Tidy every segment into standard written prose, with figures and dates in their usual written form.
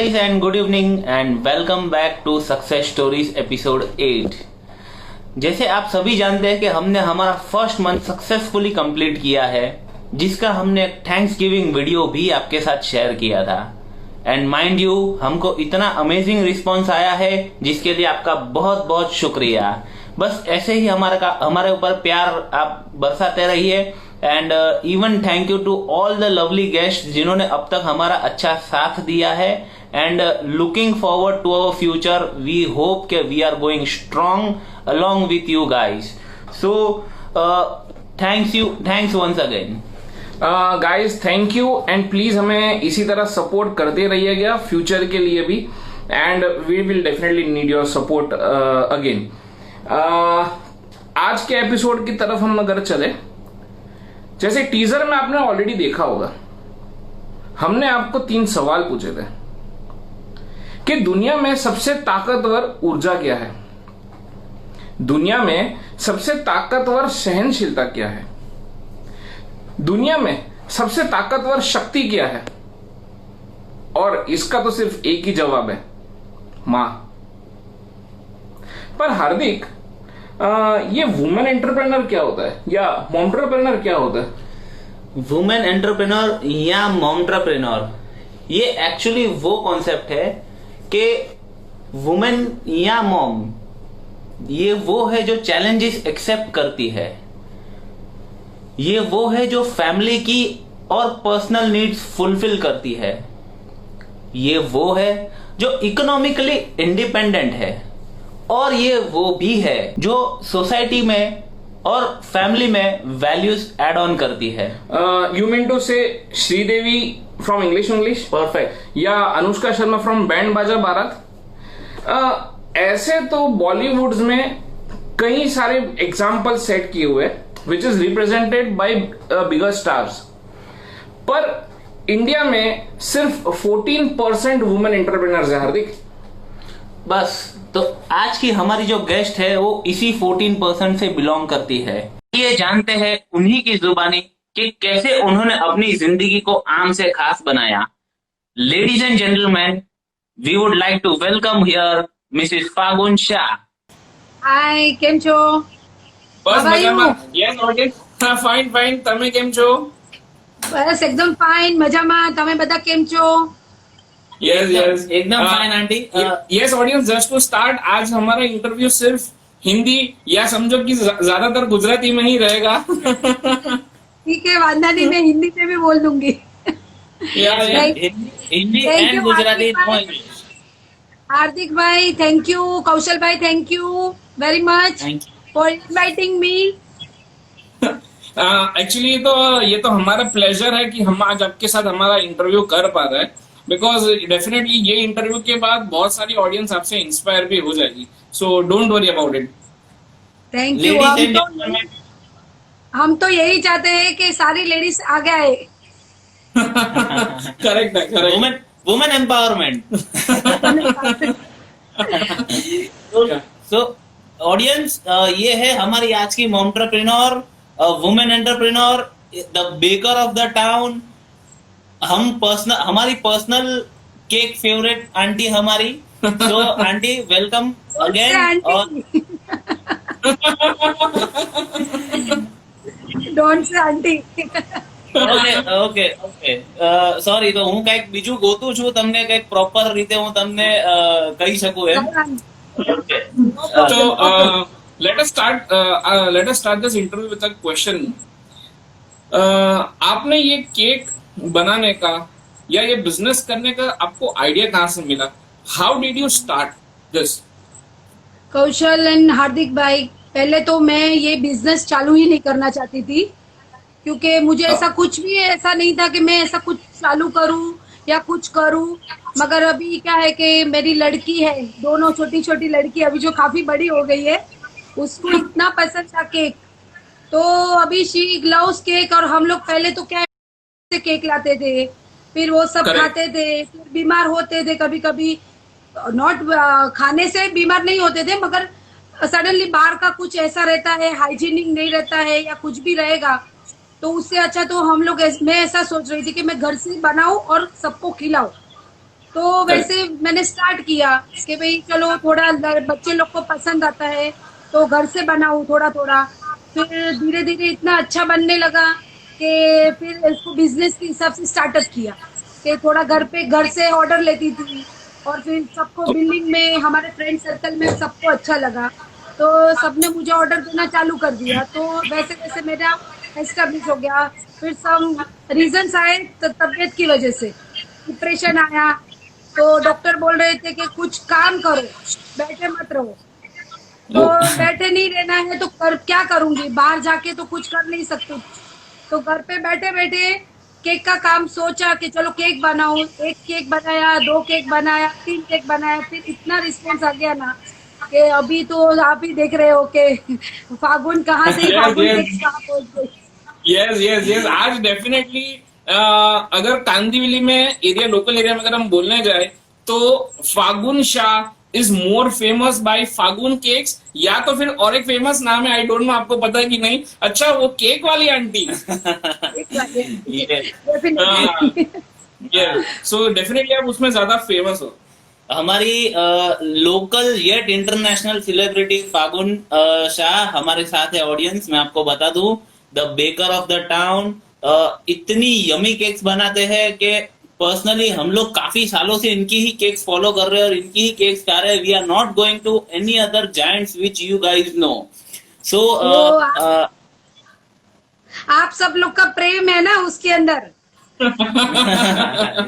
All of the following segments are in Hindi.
guys and good evening and welcome back to Success Stories episode 8। जैसे आप सभी जानते हैं कि हमने हमारा फर्स्ट मंथ सक्सेसफुली कंप्लीट किया है, जिसका हमने एक थैंक्स गिविंग वीडियो भी आपके साथ शेयर किया था। एंड माइंड यू, हमको इतना अमेजिंग रिस्पॉन्स आया है जिसके लिए आपका बहुत बहुत शुक्रिया। बस ऐसे ही हमारे ऊपर प्यार आप बरसाते रहिए। And even thank you to all the lovely guest जिन्होंने अब तक हमारा अच्छा साथ दिया है। And looking forward to our future, we hope के we are going strong along with you guys. So thanks once again guys, thank you and please हमें इसी तरह सपोर्ट करते रहिएगा फ्यूचर के लिए भी। And we will definitely need your support again. आज के एपिसोड की तरफ हम अगर चले, जैसे टीजर में आपने ऑलरेडी देखा होगा, हमने आपको 3 सवाल पूछे थे कि दुनिया में सबसे ताकतवर ऊर्जा क्या है, दुनिया में सबसे ताकतवर सहनशीलता क्या है, दुनिया में सबसे ताकतवर शक्ति क्या है। और इसका तो सिर्फ एक ही जवाब है, मां। पर हार्दिक, ये वुमेन एंटरप्रेन्योर क्या होता है या मॉमट्रप्रेन्योर क्या होता है? वुमेन एंटरप्रेन्योर या मॉमट्रप्रेन्योर, ये एक्चुअली वो कॉन्सेप्ट है कि वुमेन या मॉम ये वो है जो चैलेंजेस एक्सेप्ट करती है, ये वो है जो फैमिली की और पर्सनल नीड्स फुलफिल करती है, ये वो है जो इकोनॉमिकली इंडिपेंडेंट है, और ये वो भी है जो सोसाइटी में और फैमिली में वैल्यूज एड ऑन करती है। यू मीन टू से श्रीदेवी फ्रॉम इंग्लिश परफेक्ट, या अनुष्का शर्मा फ्रॉम बैंड बाजा बारात। ऐसे तो बॉलीवुड में कई सारे एग्जाम्पल सेट किए हुए which is represented by bigger stars, पर इंडिया में सिर्फ 14% वुमेन एंटरप्रेन्योर्स है। हार्दिक, बस तो आज की हमारी जो गेस्ट है वो इसी 14% से बिलोंग करती है। ये जानते हैं उन्हीं की जुबानी कि कैसे उन्होंने अपनी जिंदगी को आम से खास बनाया। Ladies and gentleman, we would like to welcome here Mrs Phagun Shah. Hi, કેમ છો? બસ How are you? મજામાં. Yes, okay. હા, ફાઇન. તમે કેમ છો? બસ એકદમ ફાઇન, મજામાં. તમે બધા કેમ છો? यस एकदम fine aunty. Yes audience, just to start, आज हमारा इंटरव्यू सिर्फ हिंदी या समझो कि ज्यादातर गुजराती में ही रहेगा। ठीक है, वांदा नहीं, मैं हिंदी में भी बोल दूंगी। Hindi Thank and you, Gujarati Hardik bhai. Hardik bhai thank you, Kaushal bhai thank you very much for inviting me. Actually तो ये तो हमारा प्लेजर है कि हम आज आपके साथ हमारा इंटरव्यू कर पा रहे हैं, बिकॉज डेफिनेटली ये इंटरव्यू के बाद बहुत सारी ऑडियंस आपसे इंस्पायर भी हो जाएगी। So don't worry about it. Thank you. हम तो यही चाहते हैं कि सारी लेडीज आगे आए। करेक्ट है, correct. Women empowerment. So audience, ये है हमारी आज की momtrepreneur, women entrepreneur, the baker of the town. हमारी पर्सनल केक फेवरेट आंटी हमारी। तो aunty welcome again. Don't say aunty. Okay sorry, તો હું કઈક બીજું ગોતું છું તમને, કઈક પ્રોપર રીતે હું તમને કહી શકું એમ। So let us start this interview with a question. आपने ये केक बनाने का या ये बिजनेस करने का आपको आइडिया कहाँ से मिला? How did you start this? Kaushal and Hardik bhai, पहले तो मैं ये बिजनेस चालू ही नहीं करना चाहती थी, क्योंकि मुझे ऐसा कुछ भी ऐसा नहीं था कि मैं ऐसा कुछ चालू करूं या कुछ करूं। मगर अभी क्या है कि मेरी लड़की है, दोनों छोटी छोटी लड़की, अभी जो काफी बड़ी हो गई है, उसको इतना पसंद था केक, तो अभी शी लव्स केक। और हम लोग पहले तो क्या से केक लाते थे, फिर वो सब खाते थे, फिर बीमार होते थे कभी कभी। नॉट खाने से बीमार नहीं होते थे, मगर सडनली बाहर का कुछ ऐसा रहता है, हाइजीनिक नहीं रहता है या कुछ भी रहेगा, तो उससे अच्छा तो हम लोग मैं ऐसा सोच रही थी कि मैं घर से बनाऊं और सबको खिलाऊं। तो वैसे मैंने स्टार्ट किया कि भाई चलो थोड़ा बच्चे लोग को पसंद आता है तो घर से बनाऊं थोड़ा थोड़ा। फिर धीरे धीरे इतना अच्छा बनने लगा कि फिर इसको बिजनेस के हिसाब से स्टार्टअप किया कि थोड़ा घर से ऑर्डर लेती थी और फिर सबको बिल्डिंग में हमारे फ्रेंड सर्कल में सबको अच्छा लगा तो सबने मुझे ऑर्डर देना चालू कर दिया। तो वैसे वैसे मेरा एस्टेब्लिश हो गया। फिर सब रीजंस आए तबीयत की वजह से, डिप्रेशन आया तो डॉक्टर बोल रहे थे कि कुछ काम करो, बैठे मत रहो। तो बैठे नहीं रहना है तो क्या करूंगी, बाहर जाके तो कुछ कर नहीं सकती। तो घर पे बैठे बैठे केक का काम सोचा कि चलो केक बनाऊं। एक केक बनाया, 2 केक बनाया, 3 केक बनाया। फिर इतना रिस्पॉन्स आ गया ना कि अभी तो आप ही देख रहे हो कि फागुन कहाँ से फागुन केक कहाँ पहुंच गई। यस यस यस, आज डेफिनेटली अगर कांदिवली में एरिया, लोकल एरिया में अगर हम बोलने जाए तो Phagun Shah is more famous by Phagun cakes, या तो फिर और एक फेमस नाम है, आई डोंट नो आपको पता है कि नहीं। अच्छा, वो केक वाली आंटी। सो डेफिनेटली आप उसमें ज्यादा फेमस हो। हमारी लोकल येट इंटरनेशनल सेलिब्रिटी फागुन शाह हमारे साथ है ऑडियंस। मैं आपको बता दूं, the baker of the town इतनी यमी केक्स बनाते हैं कि पर्सनली हम लोग काफी सालों से इनकी ही केक्स फॉलो कर रहे हैं और इनकी ही केक्स खा रहे हैं। We are not going to any other giants which you guys know. सो आप सब लोग का प्रेम है ना उसके अंदर।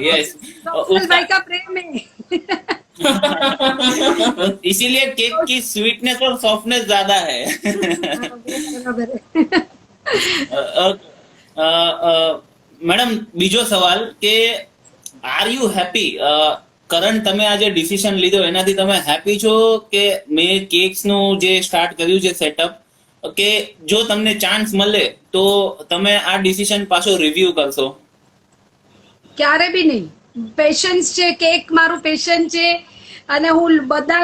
यस, भाई का प्रेम है। इसीलिए केक की स्वीटनेस और सॉफ्टनेस ज्यादा है। મેડમ, બીજો સવાલ કે આર યુ હેપી કરંટ તમે આ જે ડિસિઝન લીધો એનાથી તમે હેપી છો કે મેં કેક્સ નું જે સ્ટાર્ટ કર્યું છે સેટઅપ કે જો તમને ચાન્સ મળે તો તમે આ ડિસિઝન પાછો રિવ્યુ કરશો? ક્યારે બી નહીં. પેશન્સ છે, કેક મારું પેશન છે અને હું બધા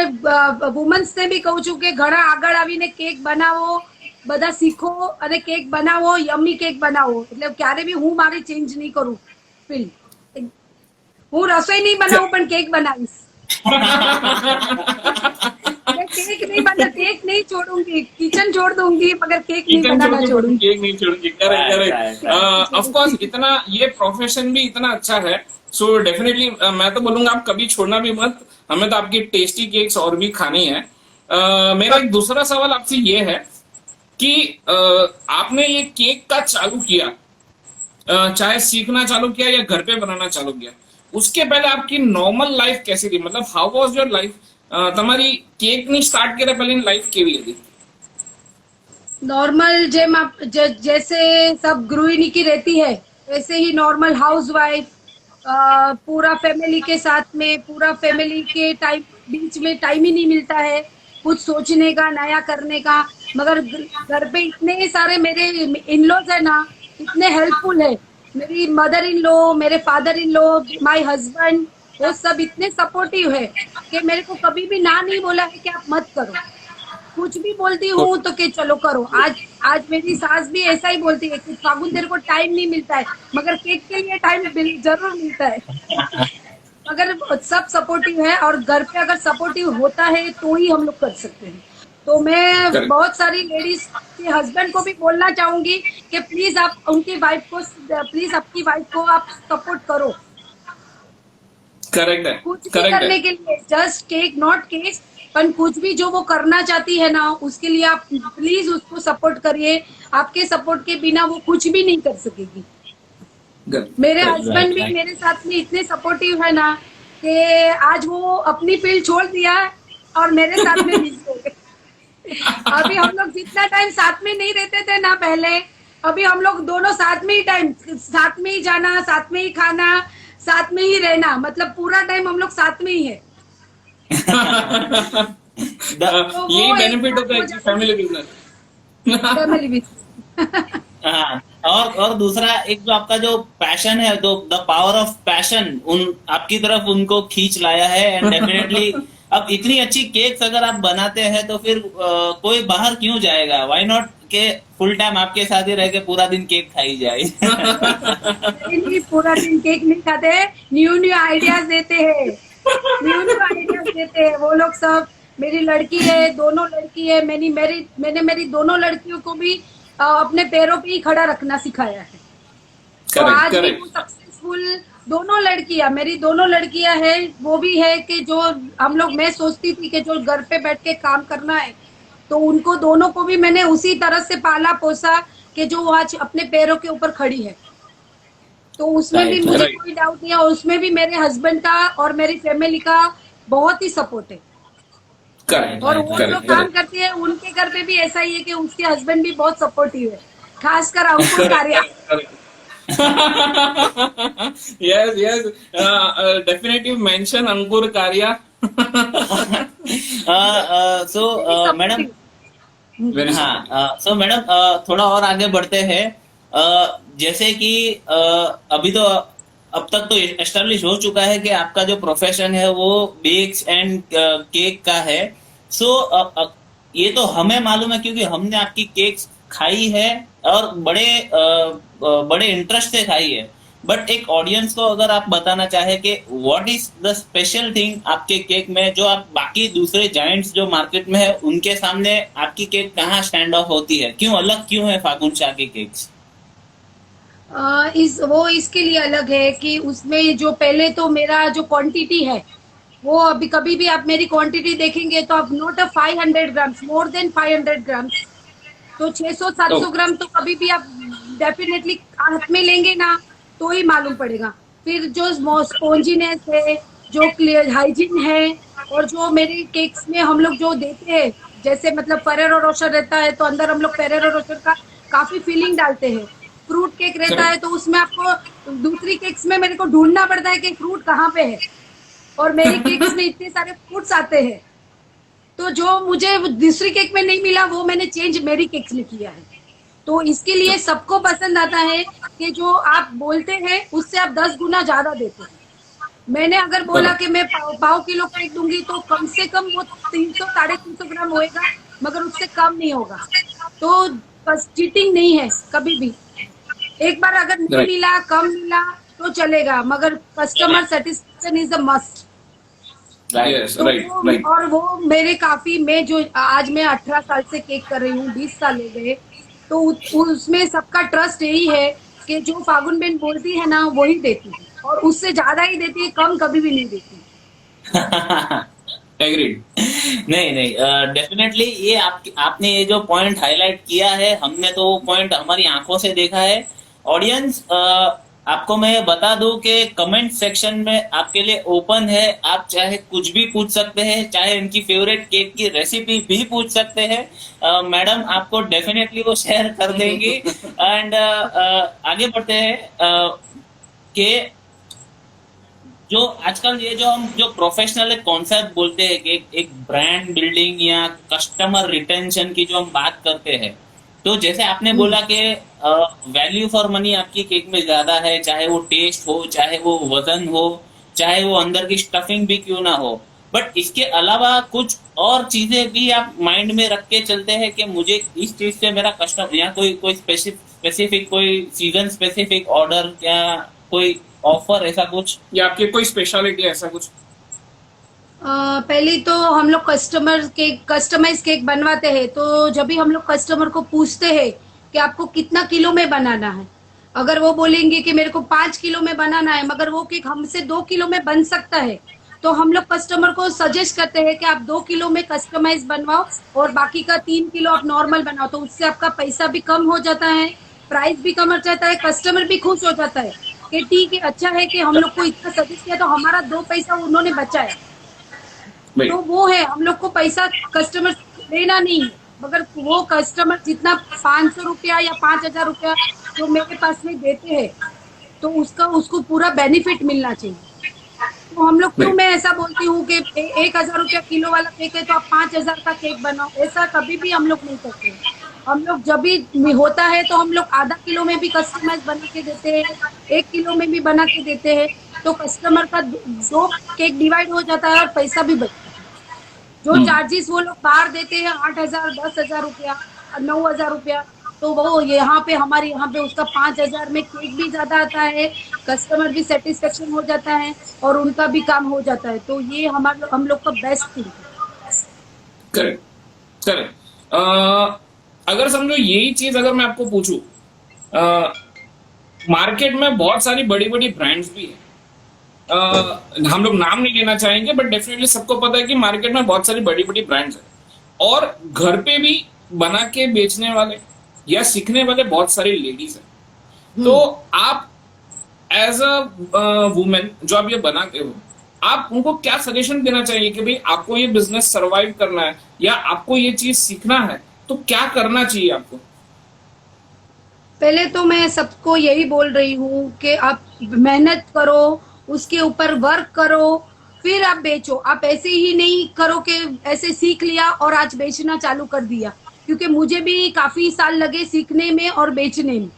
વુમન્સને બી કહું છું કે ઘણા આગળ આવીને કેક બનાવો, બધા શીખો અને કેક બનાવો, યમ્મી કેક બનાવો. એટલે ક્યારે બી હું મારી ચેન્જ નહીં કરું ફીલ. હું રસોઈ નહીં બનાવું પણ કેક બનાવીશ. केक नहीं बना, केक नहीं छोड़ूंगी, किचन छोड़ दूंगी मगर केक नहीं बनाना छोड़ूंगी, केक नहीं छोड़ूंगी। Correct correct. ऑफ कोर्स इतना ये प्रोफेशन भी इतना अच्छा है, सो डेफिनेटली मैं तो बोलूंगा आप कभी छोड़ना भी मत। हमें तो आपकी टेस्टी केक्स और भी खानी है। मेरा एक दूसरा सवाल आपसे ये है कि आपने ये केक का चालू किया, चाहे सीखना चालू किया या घर पे बनाना चालू किया, उसके पहले आपकी नॉर्मल लाइफ कैसी थी? मतलब हाउ वॉज योर लाइफ? તમારી કેક ની સ્ટાર્ટ કર્યા પહેલાની લાઈફ કેવી હતી? नॉर्मल जैसे सब गृहिणी की रहती है वैसे ही नॉर्मल हाउस वाइफ, पूरा फैमिली के साथ में, पूरा फैमिली के टाइम बीच में टाइम ही नहीं मिलता है कुछ सोचने का, नया करने का। मगर घर पे इतने सारे मेरे इन-लॉज है ना, इतने हेल्पफुल है। मेरी मदर इन लॉ, मेरे father in law, my husband, वो सब इतने सपोर्टिव है कि मेरे को कभी भी ना नहीं बोला है कि आप मत करो। कुछ भी बोलती हूँ तो कि चलो करो। आज मेरी सास भी ऐसा ही बोलती है कि फागुन तेरे को टाइम नहीं मिलता है, मगर केक के लिए टाइम जरूर मिलता है। मगर सब सपोर्टिव है और घर पे अगर सपोर्टिव होता है तो ही हम लोग कर सकते हैं। तो मैं बहुत सारी लेडीज के हस्बैंड को भी बोलना चाहूंगी कि प्लीज आप उनकी वाइफ को, प्लीज आपकी वाइफ को आप सपोर्ट करो। करेक्ट है, कुछ भी करने के लिए, जस्ट केक नॉट केक, पर कुछ भी जो वो करना चाहती है ना उसके लिए आप प्लीज उसको सपोर्ट करिए। आपके सपोर्ट के बिना वो कुछ भी नहीं कर सकेगी। मेरे हस्बैंड भी मेरे साथ में इतने सपोर्टिव है ना कि आज वो अपनी फील्ड छोड़ दिया और मेरे साथ में बिजी हो गए। अभी हम लोग जितना टाइम साथ में नहीं रहते थे ना पहले, अभी हम लोग दोनों साथ में ही टाइम, साथ में ही जाना, साथ में ही खाना, साथ में ही रहना, मतलब पूरा टाइम हम लोग साथ में ही है। यही बेनिफिट होता है फैमिली बिजनेस। Family business. हाँ, और दूसरा एक जो आपका जो पैशन है, तो द पावर ऑफ पैशन उन आपकी तरफ उनको खींच लाया है। एंड डेफिनेटली अब इतनी अच्छी केक्स अगर आप बनाते हैं तो फिर कोई बाहर क्यों जाएगा? व्हाई नॉट के फुल टाइम आपके साथ ही रह के पूरा दिन केक खाई जाए। नहीं, पूरा दिन केक नहीं खाते, न्यू न्यू आइडियाज देते हैं, न्यू न्यू आइडियाज देते हैं वो लोग सब। मेरी लड़की है, दोनों लड़की है, मैंने मेरी दोनों लड़कियों को भी अपने पैरों पे ही खड़ा रखना सिखाया है। तो आज भी वो सक्सेसफुल दोनों लड़कियां, मेरी दोनों लड़कियां हैं, वो भी है कि जो हम लोग, मैं सोचती थी कि जो घर पे बैठ के काम करना है, तो उनको दोनों को भी मैंने उसी तरह से पाला पोसा कि जो आज अपने पैरों के ऊपर खड़ी है। तो उसमें भी मुझे कोई डाउट नहीं है, और उसमें भी मेरे हस्बैंड का और मेरी फैमिली का बहुत ही सपोर्ट है। और वो जो काम करती है उनके घर पे भी ऐसा ही है कि उसके हस्बैंड भी बहुत सपोर्टिव है, खासकर अंकुर कार्या। yes, definitely mention अंकुर कार्या। मैडम, हाँ, सो मैडम थोड़ा और आगे बढ़ते हैं। जैसे कि अभी तो अब तक तो एस्टेब्लिश हो चुका है कि आपका जो प्रोफेशन है वो बेक्स एंड केक का है। सो ये तो हमें मालूम है क्योंकि हमने आपकी केक्स खाई है और बड़े इंटरेस्ट से खाई है। बट एक ऑडियंस को अगर आप बताना चाहे कि what is the special thing आपके केक में, जो आप बाकी दूसरे जायंट्स जो मार्केट में है उनके सामने आपकी केक कहाँ स्टैंड ऑफ होती है, क्यों अलग क्यों है फागुन शाह की केक्स? वो इसके लिए अलग है कि उसमें जो पहले तो मेरा जो क्वांटिटी है वो अभी कभी भी आप मेरी क्वांटिटी देखेंगे तो आप not 500 grams, more than 500 grams, तो 600-700 ग्राम तो कभी भी आप डेफिनेटली हाथ में लेंगे ना तो ही मालूम पड़ेगा। फिर जो स्पॉन्जीनेस है, जो क्लियर हाइजीन है, और जो मेरे केक्स में हम लोग जो देते हैं, जैसे मतलब फेरेरो रोशर रहता है तो अंदर हम लोग फेरेरो रोशर का काफी फीलिंग डालते हैं। फ्रूट केक रहता है तो उसमें आपको दूसरी केक्स में मेरे को ढूंढना पड़ता है कि फ्रूट कहाँ पे है, और मेरी केक्स में इतने सारे फ्रूट्स आते हैं, तो जो मुझे दूसरी केक में नहीं मिला वो मैंने चेंज मेरी केक्स में किया है। तो इसके लिए सबको पसंद आता है कि जो आप बोलते हैं उससे आप 10 गुना ज्यादा देते हैं। मैंने अगर बोला कि मैं पाव किलो केक दूंगी तो कम से कम वो 300-350 ग्राम होएगा, मगर उससे कम नहीं होगा। तो बस चीटिंग नहीं है कभी भी। एक बार अगर नहीं मिला, कम मिला तो चलेगा, मगर customer satisfaction is the must. और वो मेरे काफी, मैं जो आज मैं 18 साल से केक कर रही हूँ, 20 साल हो गए, तो उसमें सबका ट्रस्ट यही है कि जो फागुन बेन बोलती है ना वही देती है, और उससे ज्यादा ही देती है, कम कभी भी नहीं देती। एग्रीड। नहीं, डेफिनेटली ये आपने ये जो पॉइंट हाईलाइट किया है, हमने तो वो पॉइंट हमारी आंखों से देखा है। ऑडियंस, आपको मैं बता दूं कि कमेंट सेक्शन में आपके लिए ओपन है, आप चाहे कुछ भी पूछ सकते हैं, चाहे इनकी फेवरेट केक की रेसिपी भी पूछ सकते हैं। मैडम आपको डेफिनेटली वो शेयर कर देंगी। एंड आगे बढ़ते हैं कि जो आजकल ये जो हम जो प्रोफेशनल कॉन्सेप्ट बोलते हैं कि एक ब्रांड बिल्डिंग या कस्टमर रिटेंशन की जो हम बात करते हैं, तो जैसे आपने बोला कि वैल्यू फॉर मनी आपकी केक में ज्यादा है, चाहे वो टेस्ट हो, चाहे वो वजन हो, चाहे वो अंदर की स्टफिंग भी क्यों ना हो। बट इसके अलावा कुछ और चीजें भी आप माइंड में रख के चलते हैं कि मुझे इस चीज से मेरा कस्टमर, या कोई स्पेसिफिक कोई सीजन स्पेसिफिक ऑर्डर या कोई ऑफर, ऐसा कुछ, या आपकी कोई स्पेशलिटी ऐसा कुछ? पहले तो हम लोग कस्टमाइज केक बनवाते हैं, तो जब भी हम लोग कस्टमर को पूछते हैं कि आपको कितना किलो में बनाना है, अगर वो बोलेंगे कि मेरे को 5 किलो में बनाना है, मगर वो केक हमसे 2 किलो में बन सकता है, तो हम लोग कस्टमर को सजेस्ट करते हैं कि आप 2 किलो में कस्टमाइज बनवाओ और बाकी का 3 किलो आप नॉर्मल बनाओ। तो उससे आपका पैसा भी कम हो जाता है, प्राइस भी कम हो जाता है, कस्टमर भी खुश हो जाता है कि ठीक है, अच्छा है कि हम लोग को इतना सजेस्ट किया तो हमारा 2 पैसा उन्होंने बचाया। तो वो है, हम लोग को पैसा कस्टमर देना नहीं है, मगर वो कस्टमर जितना 500 रुपया या 5000 रुपया जो मेरे पास में देते हैं, तो उसको पूरा बेनिफिट मिलना चाहिए। तो हम लोग क्यों, मैं ऐसा बोलती हूँ कि 1000 रुपया किलो वाला केक है तो आप 5000 का केक बनाओ, ऐसा कभी भी हम लोग नहीं करते। हम लोग जब भी होता है तो हम लोग आधा किलो में भी कस्टमाइज बना के देते हैं, 1 किलो में भी बना के देते हैं, तो कस्टमर का 2 केक डिवाइड हो जाता है और पैसा भी बचता है। जो चार्जेस वो लोग बाहर देते हैं 8000 10,000 रुपया, 9,000 रुपया, तो वो यहाँ पे हमारे यहाँ पे उसका 5,000 में केक भी ज्यादा आता है, कस्टमर भी सेटिस्फेक्शन हो जाता है और उनका भी काम हो जाता है। तो ये हम लोग का बेस्ट थिंग है। Correct, correct. अगर समझो यही चीज अगर मैं आपको पूछूं, मार्केट में बहुत सारी बड़ी बड़ी ब्रांड्स भी है, हम लोग नाम नहीं लेना चाहेंगे, बट डेफिनेटली सबको पता है कि मार्केट में बहुत सारी बड़ी बड़ी ब्रांड्स है और घर पे भी बना के बेचने वाले या सीखने वाले बहुत सारी लेडीज हैं। तो आप एज अ वुमेन जो आप ये बनाते हो, आप उनको क्या सजेशन देना चाहिए कि भाई आपको ये बिजनेस सरवाइव करना है या आपको ये चीज सीखना है, तो क्या करना चाहिए आपको? पहले तो मैं सबको यही बोल रही हूँ कि आप मेहनत करो, उसके ऊपर वर्क करो, फिर आप बेचो। आप ऐसे ही नहीं करो कि ऐसे सीख लिया और आज बेचना चालू कर दिया, क्योंकि मुझे भी काफी साल लगे सीखने में और बेचने में।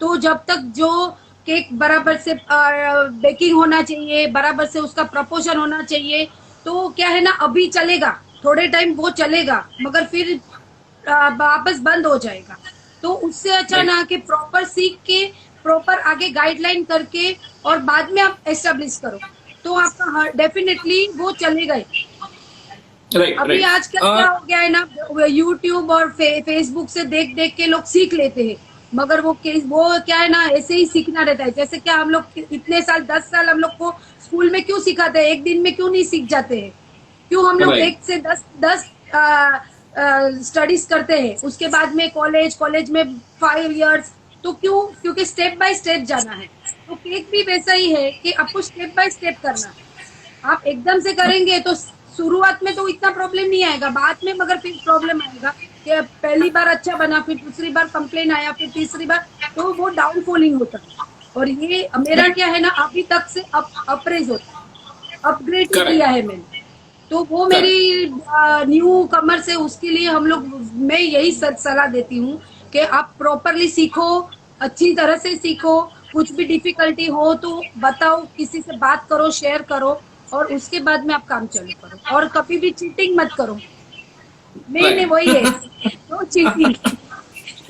तो जब तक जो केक बराबर से बेकिंग होना चाहिए, बराबर से उसका प्रपोर्शन होना चाहिए, तो क्या है ना, अभी चलेगा, थोड़े टाइम वो चलेगा, मगर फिर वापस बंद हो जाएगा। तो उससे अच्छा ना कि प्रॉपर सीख के, प्रॉपर आगे गाइडलाइन करके और बाद में आप एस्टेब्लिश करो, तो आपका डेफिनेटली वो चलेगा ही। अभी आजकल क्या हो गया है ना, यूट्यूब और फेसबुक से देख देख के लोग सीख लेते हैं, मगर वो क्या है ना, ऐसे ही सीखना रहता है। जैसे क्या हम लोग इतने साल, 10 साल हम लोग को स्कूल में क्यों सिखाते हैं, एक दिन में क्यों नहीं सीख जाते हैं? क्यों हम लोग 1 से 10 स्टडीज करते हैं, उसके बाद में कॉलेज में 5 इयर्स, तो क्यों? क्योंकि स्टेप बाय स्टेप जाना है। तो केक भी वैसा ही है कि आपको स्टेप बाय स्टेप करना है। आप एकदम से करेंगे तो शुरुआत में तो इतना प्रॉब्लम नहीं आएगा, बाद में मगर फिर प्रॉब्लम आएगा कि पहली बार अच्छा बना, फिर दूसरी बार कंप्लेन आया, फिर तीसरी बार, तो वो डाउनफॉलिंग होता है। और ये मेरा क्या है ना, अभी तक से अप्रेज होता है, अपग्रेड किया है मैंने। तो वो मेरी न्यू कमर से, उसके लिए मैं यही सलाह देती हूँ कि आप प्रॉपरली सीखो, अच्छी तरह से सीखो। कुछ भी डिफिकल्टी हो तो बताओ, किसी से बात करो, शेयर करो, और उसके बाद में आप काम चालू करो। और कभी भी चीटिंग मत करो, मैंने वही है, नो चीटिंग।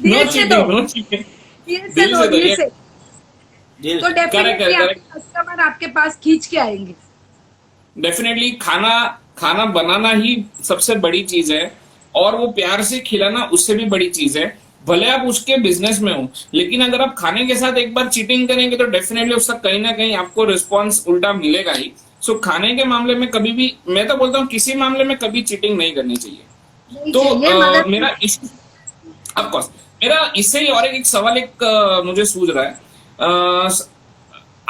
दिल से दो, दिल से। तो डेफिनेटली आपके कस्टमर आपके पास खींच के आएंगे। डेफिनेटली खाना बनाना ही सबसे बड़ी चीज है, और वो प्यार से खिलाना उससे भी बड़ी चीज है। भले आप उसके बिजनेस में हो, लेकिन अगर आप खाने के साथ एक बार चीटिंग करेंगे तो डेफिनेटली उसका कहीं ना कहीं आपको रिस्पॉन्स उल्टा मिलेगा ही। सो खाने के मामले में कभी भी, मैं तो बोलता हूँ किसी मामले में कभी चीटिंग नहीं करनी चाहिए। तो मेरा इससे ही और एक सवाल मुझे सूझ रहा है।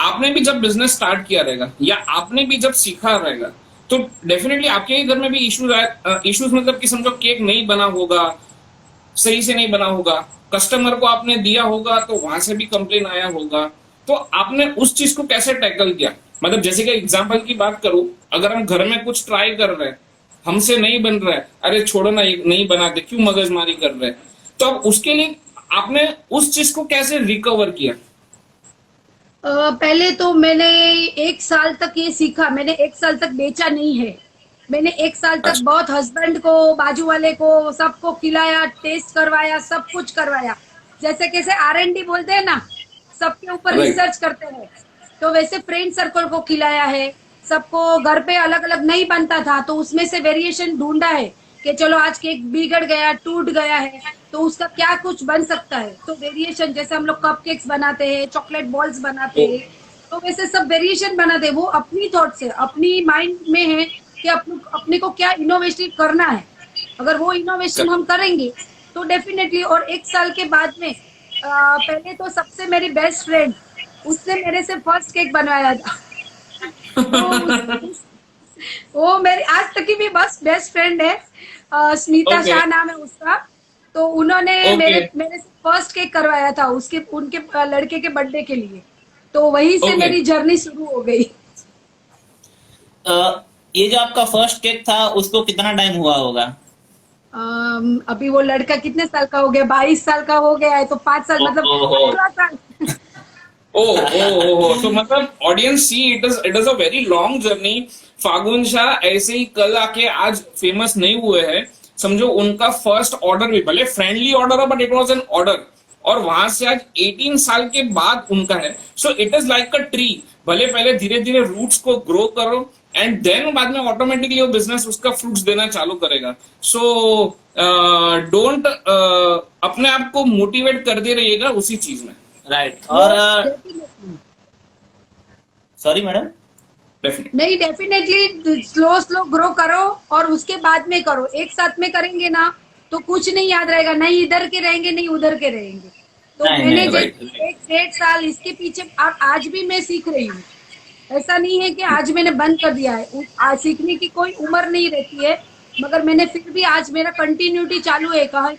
आपने भी जब बिजनेस स्टार्ट किया रहेगा या आपने भी जब सीखा रहेगा, तो डेफिनेटली आपके ही घर में भी इश्यूज मतलब कि समझो केक नहीं बना होगा, सही से नहीं बना होगा, कस्टमर को आपने दिया होगा तो वहां से भी कंप्लेन आया होगा। तो आपने उस चीज को कैसे टैकल किया? मतलब जैसे कि एग्जांपल की बात करूं, अगर हम घर में कुछ ट्राई कर रहे हैं, हमसे नहीं बन रहा है, अरे छोड़ो ना, नहीं बनाते, क्यों मगजमारी कर रहे हैं, तो अब उसके लिए आपने उस चीज को कैसे रिकवर किया? पहले तो मैंने 1 साल तक ये सीखा, मैंने 1 साल तक बेचा नहीं है। मैंने 1 साल तक बहुत हस्बैंड को, बाजू वाले को, सबको खिलाया, टेस्ट करवाया, सब कुछ करवाया। जैसे कैसे R&D बोलते हैं ना, सबके ऊपर रिसर्च करते हैं, तो वैसे फ्रेंड सर्कल को खिलाया है, सबको। घर पे अलग अलग नहीं बनता था तो उसमें से वेरिएशन ढूंढा है कि चलो आज केक बिगड़ गया, टूट गया है, तो उसका क्या कुछ बन सकता है। तो वेरिएशन, जैसे हम लोग कपकेक्स बनाते हैं, चॉकलेट बॉल्स बनाते हैं, तो वैसे सब वेरिएशन बनाते हैं। वो अपनी थॉट से, अपनी माइंड में है कि अपने को क्या इनोवेशन करना है। अगर वो इनोवेशन हम करेंगे तो डेफिनेटली। और 1 साल के बाद में पहले तो सबसे मेरी बेस्ट फ्रेंड, उसने मेरे से फर्स्ट केक बनवाया था। तो वो मेरी आज तक की भी बस बेस्ट फ्रेंड है, स्मिता शाह नाम है उसका। तो उन्होंने मेरे से फर्स्ट केक करवाया था उनके लड़के के बर्थडे के लिए। तो वहीं से मेरी जर्नी शुरू हो गई। ये जो आपका फर्स्ट केक था, उसको कितना टाइम हुआ होगा? अभी वो लड़का कितने साल का हो गया? 22 साल का हो गया है, तो 5 साल मतलब 15 साल। तो मतलब audience see, it is a very long journey. Phagun Shah ऐसे ही कल आके आज फेमस नहीं हुए हैं, समझो उनका फर्स्ट ऑर्डर भी भले फ्रेंडली ऑर्डर हो but it was an order, और वहां से आज 18 साल के बाद उनका है. So it is like a tree, भले पहले धीरे धीरे रूट्स को ग्रो करो एंड देन बाद में ऑटोमेटिकली वो बिजनेस उसका फ्रूट्स देना चालू करेगा. सो डोंट अपने आप को मोटिवेट करते रहिएगा उसी चीज में. राइट. और सॉरी मैडम. नहीं, डेफिनेटली स्लो स्लो ग्रो करो और उसके बाद में करो. एक साथ में करेंगे ना तो कुछ नहीं याद रहेगा, नहीं इधर के रहेंगे नहीं उधर के रहेंगे. तो मैंने एक 1.5 साल इसके पीछे, आज भी मैं सीख रही हूँ. ऐसा नहीं है कि आज मैंने बंद कर दिया है. आज सीखने की कोई उम्र नहीं रहती है, मगर मैंने फिर भी आज मेरा कंटिन्यूटी चालू है. कहा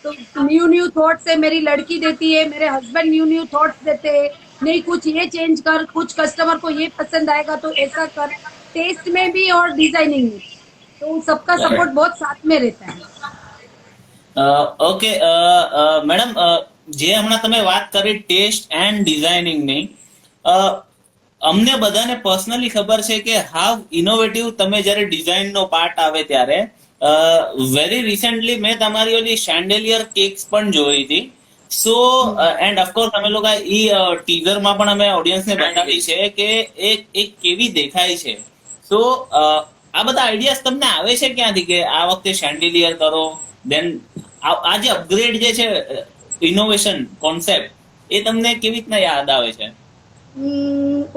तो न्यू थॉट्स है, मेरी लड़की देती है, मेरे हस्बैंड न्यू थॉट्स देते हैं. नहीं कुछ ये चेंज कर, कुछ कस्टमर को ये पसंद आएगा तो ऐसा कर, टेस्ट में भी और डिजाइनिंग में. तो सबका सपोर्ट बहुत साथ में रहता है. ઓકે મેડમ, જે હમણાં તમે વાત કરી ટેસ્ટ એન્ડ ડિઝાઇનિંગની, અમને બધાને પર્સનલી ખબર છે કે હાવ ઇનોવેટિવ તમે જ્યારે ડિઝાઇનનો પાર્ટ આવે ત્યારે વેરી રિસેન્ટલી મેં તમારી ઓલી શેન્ડેલિયર કેક્સ પણ જોઈ હતી. સો એન્ડ ઓફકોર્સ અમે લોકો ઈ ટીઝરમાં પણ અમે ઓડિયન્સને બતાવી છે કે એક કેવી દેખાય છે. સો આ બધા આઈડિયાઝ તમને આવે છે ક્યાંથી કે આ વખતે શેન્ડેલિયર કરો, દેન આ જે અપગ્રેડ જે છે ઇનોવેશન કોન્સેપ્ટ, એ તમને કેવી રીતના યાદ આવે છે?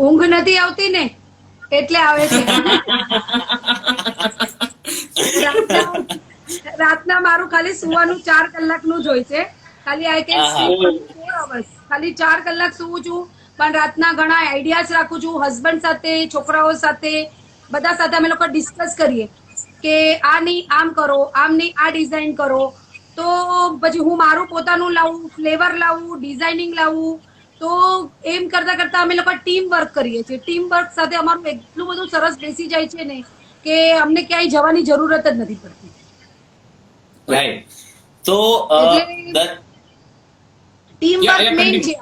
ઊંઘ નથી આવતી ને એટલે આવે છે. રાતના મારું ખાલી સુવાનું 4 કલાકનું જ હોય છે. ખાલી આઈ કેન સ્લીપ 4 hours, ખાલી 4 કલાક સુવું છું. પણ રાતના ઘણા આઈડિયાઝ રાખું છું. હસબન્ડ સાથે, છોકરાઓ સાથે, બધા સાથે અમે લોકો ડિસ્કસ કરીએ કે આ નહીં આમ કરો, આમ નહીં આ ડિઝાઇન કરો. તો પછી હું મારું પોતાનું લાવું, ફ્લેવર લાવું, ડિઝાઇનિંગ લાવું. તો એમ કરતા કરતા અમે લોકો ટીમ વર્ક કરીએ છીએ. ટીમ વર્ક સાથે અમારું એટલું બધું સરસ બેસી જાય છે ને કે અમને ક્યાંય જવાની જરૂરત જ નથી પડતી. રાઈટ. તો ટીમ વર્ક મેઇન છે.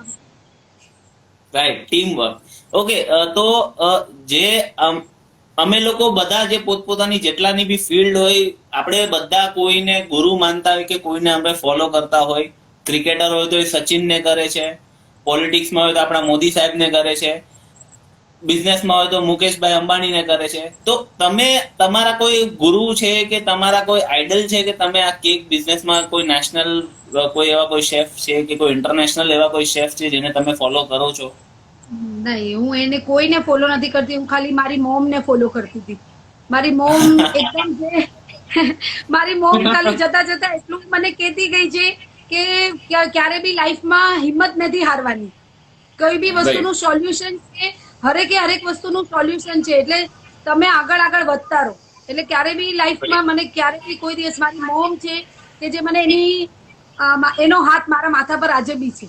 Right, team work. ઓકે. તો જે અમે લોકો બધા જે પોતપોતાની જેટલાની બી ફિલ્ડ હોય, આપણે બધા કોઈને ગુરુ માનતા હોય કે કોઈને આપણે ફોલો કરતા હોય. ક્રિકેટર હોય તો એ સચિનને કરે છે, પોલિટિક્સમાં હોય તો આપણા મોદી સાહેબને કરે છે, બિઝનેસમાં હોય તો મુકેશભાઈ અંબાણીને કરે છે. તો તમે તમારા કોઈ ગુરુ છે કે તમારા કોઈ આઈડલ છે કે તમે આ કેક બિઝનેસમાં કોઈ નેશનલ કોઈ એવા કોઈ શેફ છે કે કોઈ ઇન્ટરનેશનલ એવા કોઈ શેફ છે જેને તમે ફોલો કરો છો? નહીં, હું એને કોઈને ફોલો નથી કરતી. હું ખાલી મારી મોમ ને ફોલો કરતી હતી. મારી મોમ એકદમ મારી મોમ ખાલી જતા જતા એટલું મને કહેતી ગઈ છે કે ક્યારે બી લાઈફમાં હિંમત નથી હારવાની. કોઈ બી વસ્તુનું સોલ્યુશન છે, હરેક વસ્તુનું સોલ્યુશન છે. એટલે તમે આગળ વધતા રહો. એટલે ક્યારે બી લાઈફમાં મને ક્યારે બી કોઈ દિવસ, મારી મોમ છે કે જે મને એનો હાથ મારા માથા પર આજે બી છે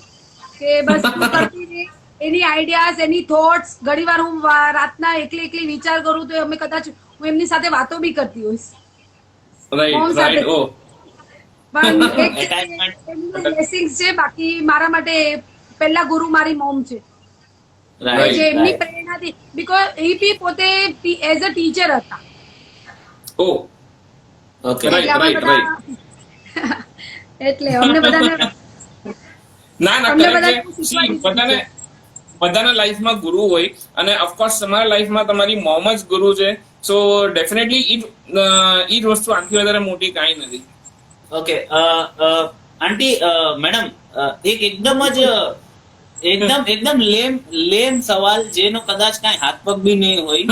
કે બસ કરતી રહે. એની આઈડિયાઝ, એની થોટ્સ, ઘણી વાર હું રાતના એકલી વિચાર કરું તો અમે કદાચ હું એમની સાથે વાતો બી કરતી હોઈશ. પણ એમનું બ્લેસિંગ્સ છે. બાકી મારા માટે પહેલા ગુરુ મારી મોમ છે, જે એમની પ્રેરણાથી, બીકોઝ એ બી પોતે એઝ અ ટીચર હતા. એટલે અમને બધાને બધાના લાઈફમાં ગુરુ હોય અને ઓફકોર્સ તમારા લાઈફમાં તમારી મોમ જ ગુરુ છે. સો ડેફિનેટલી ઈ જ વસ્તુ આખી વધારે મોટી કાંઈ નથી. ઓકે. આંટી, મેડમ, એક એકદમ લેમ સવાલ જેનો કદાચ કાંઈ હાથ પગ બી નહીં હોય.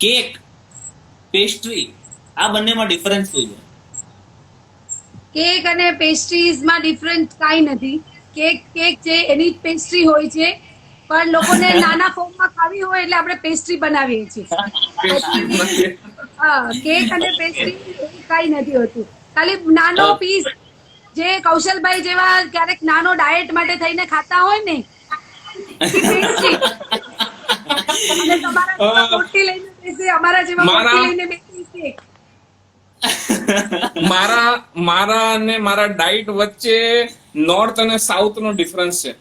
કેક, પેસ્ટ્રી, આ બંનેમાં ડિફરન્સ શું છે? કેક અને પેસ્ટ્રીઝમાં ડિફરન્સ કાંઈ નથી. કેક છે, એની પેસ્ટ્રી હોય છે, પણ લોકોને નાના ફોર્મમાં ખાવી હોય એટલે આપણે પેસ્ટ્રી બનાવીએ છીએ. હા, કેક અને પેસ્ટ્રી કાંઈ નથી હોતું. ખાલી નાનો પીસ, જે કૌશલભાઈ જેવા ક્યારેક નાનો ડાયટ માટે થઈને ખાતા હોય ને, પેસ્ટ્રી. અને તમારા રોટી લઈને બેસી, અમારા જેવા રોટી લઈને બેસી કેક. મારા અને મારા ડાયટ વચ્ચે નોર્થ અને સાઉથ નો ડિફરન્સ છે.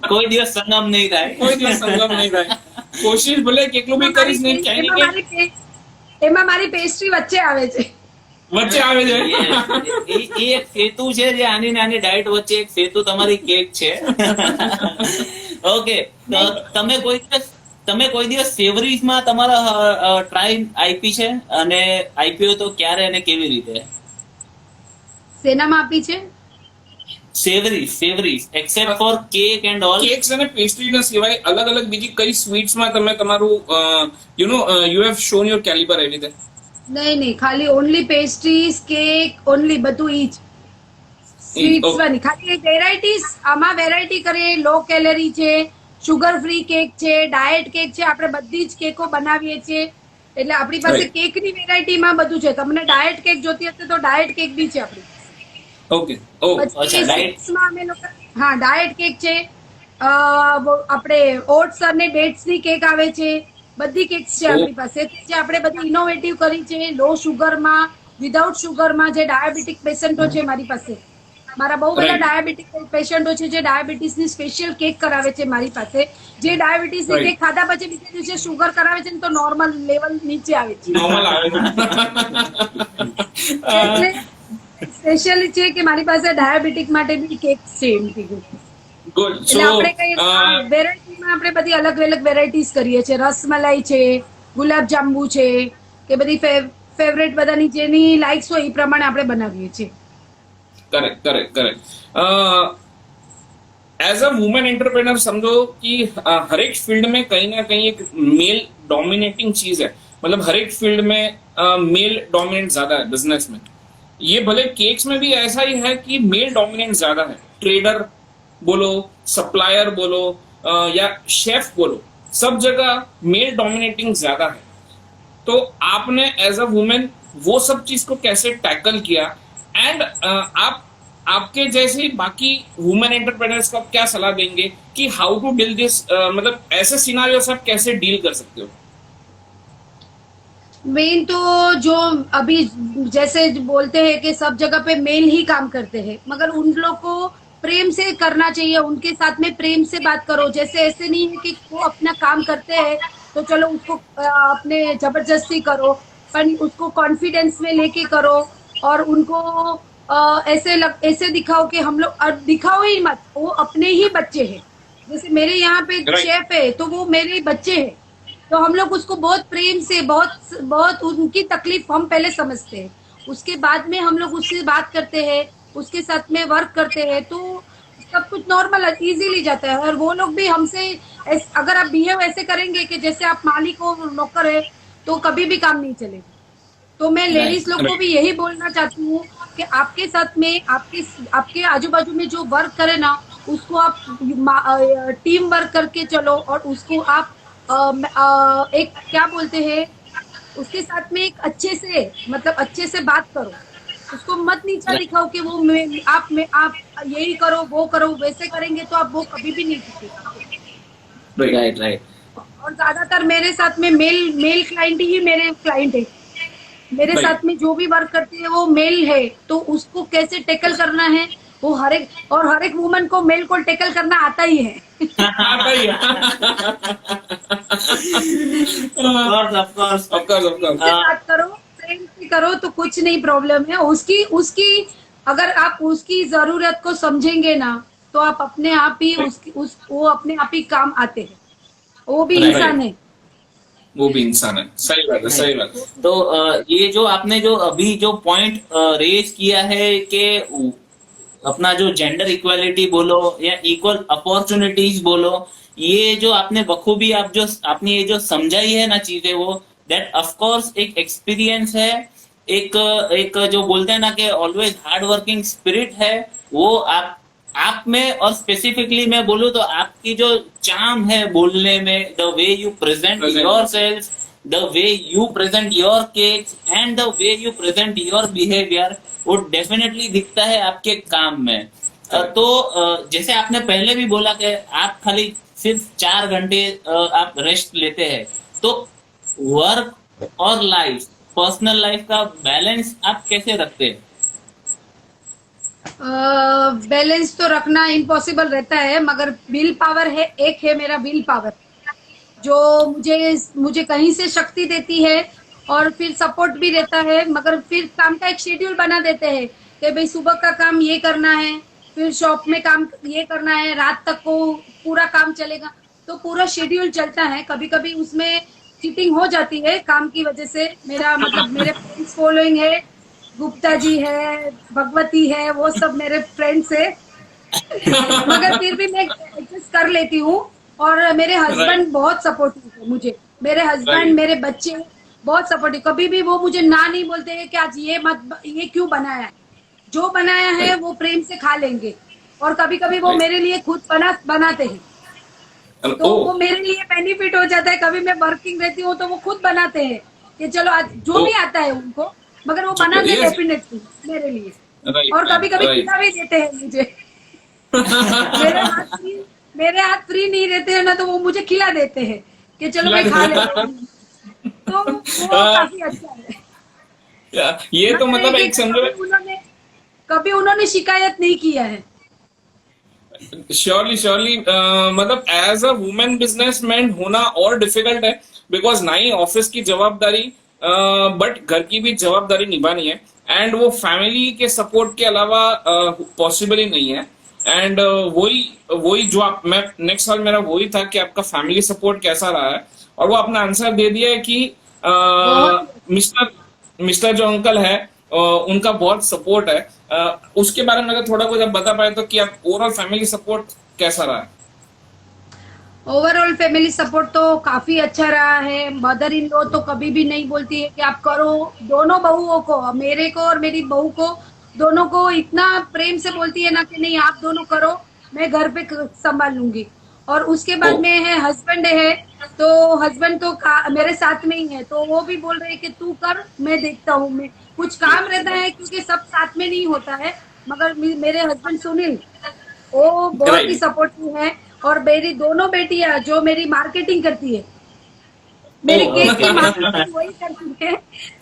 કોઈ દિવસ સંગમ નહીં થાય. કોશિશ ભલે કેટલું બી કરીશ નહીં, એમાં મારી પેસ્ટ્રી વચ્ચે આવે છે. વચ્ચે આવે છે. એ એક સેતુ છે જે આની નાની ડાયટ વચ્ચે એક સેતુ તમારી કેક છે. ઓકે, તમે કોઈ દિવસ સેવરીઝમાં તમારા ટ્રાય આપી છે, અને આપ્યો તો ક્યારે અને કેવી રીતે? શેનામાં આપી છે? Savouries except for cake and all. Cakes અને પેસ્ટ્રીના સિવાય અલગ અલગ બીજી કઈ સ્વીટ્સમાં તમે તમારું you have shown your calibre એવી રીતે? નહીં, ખાલી ઓનલી પેસ્ટ્રીઝ, કેક, ઓનલી બધું ઈ જ. સ્વીટ્સ ની ખાલી વેરાયટીઝ, આમાં વેરાયટી કરીએ. લો કેલરી છે, શુગર ફ્રી કેક છે, ડાયટ કેક છે, આપણે બધી જ કેકો બનાવીએ છીએ. એટલે આપણી પાસે કેકની વેરાયટીમાં બધું છે. તમને ડાયટ કેક જોતી હશે તો ડાયટ કેક બી છે આપણી. ઓકે. પછી સ્વીટ્સમાં અમે લોકો ડાયટ કેક છે, આપણે ઓટ્સ અને ડેટ્સ ની કેક આવે છે. બધી કેક્સ છે આપણી પાસે, જે આપણે બધી ઇનોવેટિવ કરી છે. લો શુગરમાં, વિધાઉટ શુગરમાં, જે ડાયાબિટીક પેશન્ટો છે મારી પાસે, મારા બહુ બધા ડાયાબિટીક પેશન્ટો છે જે ડાયાબિટીસની સ્પેશિયલ કેક કરાવે છે મારી પાસે. જે ડાયાબિટીસની કેક ખાધા પછી બીજા દિવસે શુગર કરાવે છે ને તો નોર્મલ લેવલ નીચે આવે છે. નોર્મલ આવે એટલે સ્પેશિયલી છે કે મારી પાસે ડાયાબિટીક માટે બી કેક છે એમ કીધું. ગુડ. એટલે આપણે કઈ વેરાયટીમાં આપણે બધી અલગ અલગ વેરાયટીઝ કરીએ છીએ. રસમલાઈ છે, ગુલાબ જાંબુ છે, કે બધી ફેવરેટ બધાની જેની લાઇક્સ હોય એ પ્રમાણે આપણે બનાવીએ છીએ. Correct. As a women entrepreneur समझो कि हर एक फील्ड में कहीं ना कहीं एक मेल डोमिनेटिंग चीज है. मतलब हर एक फील्ड में मेल डोमिनेंट ज्यादा है बिजनेस में. ये भले केक्स में भी ऐसा ही है कि मेल डोमिनेंट ज्यादा है. ट्रेडर बोलो, सप्लायर बोलो, या शेफ बोलो, सब जगह मेल डोमिनेटिंग ज्यादा है. तो आपने एज अ वुमेन वो सब चीज को कैसे टैकल किया, एंड आपके जैसे बाकी वुमेन एंटरप्रेन्योर्स को आप क्या सलाह देंगे कि हाउ टू डील दिस, मतलब ऐसे सिनारियोस आप कैसे डील कर सकते हो? मेन तो जो अभी जैसे बोलते हैं कि सब जगह पे मेल ही काम करते हैं, मगर उन लोग को प्रेम से करना चाहिए. उनके साथ में प्रेम से बात करो. जैसे ऐसे नहीं है कि वो अपना काम करते हैं तो चलो उसको अपने जबरदस्ती करो, पर उसको कॉन्फिडेंस में लेके करो. और उनको ऐसे दिखाओ कि हम लोग, दिखाओ ही मत, वो अपने ही बच्चे हैं. जैसे मेरे यहाँ पे शेफ है तो वो मेरे बच्चे हैं, तो हम लोग उसको बहुत प्रेम से, बहुत उनकी तकलीफ हम पहले समझते हैं. उसके बाद में हम लोग उससे बात करते हैं, उसके साथ में वर्क करते हैं, तो सब कुछ नॉर्मल इजीली जाता है. और वो लोग भी हमसे, अगर आप बिहेव ऐसे करेंगे कि जैसे आप मालिक हो, नौकर है, तो कभी भी काम नहीं चलेगा. तो मैं लेडीज लोग को भी यही बोलना चाहती हूँ कि आपके साथ में, आपके आजू बाजू में जो वर्क करे ना, उसको आप टीम वर्क करके चलो. और उसको आप एक क्या बोलते हैं, उसके साथ में एक अच्छे से, मतलब अच्छे से बात करो. उसको मत नीचा दिखाओ कि वो आप यही करो, वो करो. वैसे करेंगे तो आप वो कभी भी नहीं सीखेगा. राइट. और ज्यादातर मेरे साथ में मेल क्लाइंट ही मेरे क्लाइंट है. मेरे साथ में जो भी वर्क करते हैं वो मेल है, तो उसको कैसे टैकल करना है वो हर एक वुमन को, मेल को टैकल करना आता ही है. आता ही है. Of course. बात करो, प्रेम से करो तो कुछ नहीं प्रॉब्लम है. उसकी अगर आप उसकी जरूरत को समझेंगे ना, तो आप अपने आप ही वो अपने आप ही काम आते हैं. वो भी इंसान है. वो भी इंसान है. सही बात है. तो ये जो आपने जो अभी जो पॉइंट रेज किया है कि अपना जो जेंडर इक्वालिटी बोलो या इक्वल अपॉर्चुनिटीज बोलो, ये जो आपने बखूबी आपने ये जो समझाई है ना चीजें, वो दैट ऑफ कोर्स एक एक्सपीरियंस है, एक जो बोलते हैं ना कि ऑलवेज हार्ड वर्किंग स्पिरिट है, वो आप में. और स्पेसिफिकली मैं बोलूँ तो आपकी जो चार्म है बोलने में, the way you present yourself, the way you present your cakes and the way you present your behaviour, वो डेफिनेटली दिखता है आपके काम में. तो जैसे आपने पहले भी बोला कि आप खाली सिर्फ 4 घंटे आप रेस्ट लेते हैं, तो वर्क और लाइफ, पर्सनल लाइफ का बैलेंस आप कैसे रखते हैं? बैलेंस तो रखना इम्पॉसिबल रहता है, मगर विल पावर है, एक है मेरा विल पावर, जो मुझे कहीं से शक्ति देती है और फिर सपोर्ट भी रहता है, मगर फिर काम का एक शेड्यूल बना देते हैं कि भाई सुबह का काम ये करना है, फिर शॉप में काम ये करना है, रात तक को पूरा काम चलेगा। तो पूरा शेड्यूल चलता है। कभी कभी उसमें चीटिंग हो जाती है काम की वजह से। मेरा मतलब मेरे फ्रेंड्स फॉलोइंग है, गुप्ता जी है, भगवती है, वो सब मेरे फ्रेंड्स है। मगर फिर भी मैं एडजस्ट कर लेती हूँ। और मेरे हस्बैंड बहुत सपोर्टिव है मुझे। मेरे हस्बैंड, Right. मेरे बच्चे बहुत सपोर्टिव। कभी भी वो मुझे ना नहीं बोलते हैं कि आज ये मत, ये क्यों बनाया है। जो बनाया है वो प्रेम से खा लेंगे। और कभी कभी वो Right. मेरे लिए खुद बनाते हैं, तो वो मेरे लिए बेनिफिट हो जाता है। कभी मैं वर्किंग रहती हूँ तो वो खुद बनाते हैं कि चलो आज जो भी आता है उनको, मगर वो बनाते Yes. डेफिनेटली मेरे लिए। Right. और कभी कभी Right. खिला भी देते हैं मुझे। मेरे हाथ फ्री नहीं रहते हैं ना, तो वो मुझे खिला देते हैं कि चलो मैं खा लेता हूँ। तो वो काफी अच्छा है। ये तो मगर मतलब ये एक समझो। कभी उन्होंने शिकायत नहीं किया है। श्योरली श्योरली मतलब एज अ वुमेन बिजनेसमैन होना और डिफिकल्ट है, बिकॉज ना ही ऑफिस की जवाबदारी बट घर की भी जवाबदारी निभानी है, एंड वो फैमिली के सपोर्ट के अलावा पॉसिबल ही नहीं है। एंड वही वही जो आप, मैं नेक्स्ट सवाल मेरा वही था कि आपका फैमिली सपोर्ट कैसा रहा है, और वो आपने आंसर दे दिया है कि मिस्टर मिस्टर जो अंकल है उनका बहुत सपोर्ट है। उसके बारे में अगर थोड़ा कुछ आप बता पाए तो कि आप ओवरऑल फैमिली सपोर्ट कैसा रहा है? ओवरऑल फैमिली सपोर्ट तो काफी अच्छा रहा है। मदर इन लॉ तो कभी भी नहीं बोलती है कि आप करो। दोनों बहुओं को, मेरे को और मेरी बहू को, दोनों को इतना प्रेम से बोलती है ना कि नहीं आप दोनों करो, मैं घर पे संभाल लूंगी। और उसके बाद में है हस्बैंड है, तो हस्बैंड तो मेरे साथ में ही है, तो वो भी बोल रहे हैं कि तू कर, मैं देखता हूँ। मैं कुछ काम रहता है क्योंकि सब साथ में नहीं होता है, मगर मेरे हस्बैंड सुनील वो बहुत ही सपोर्टिव है। और मेरी दोनों बेटियां जो मेरी मार्केटिंग करती है, मेरी केक की मार्केटिंग वही करती है,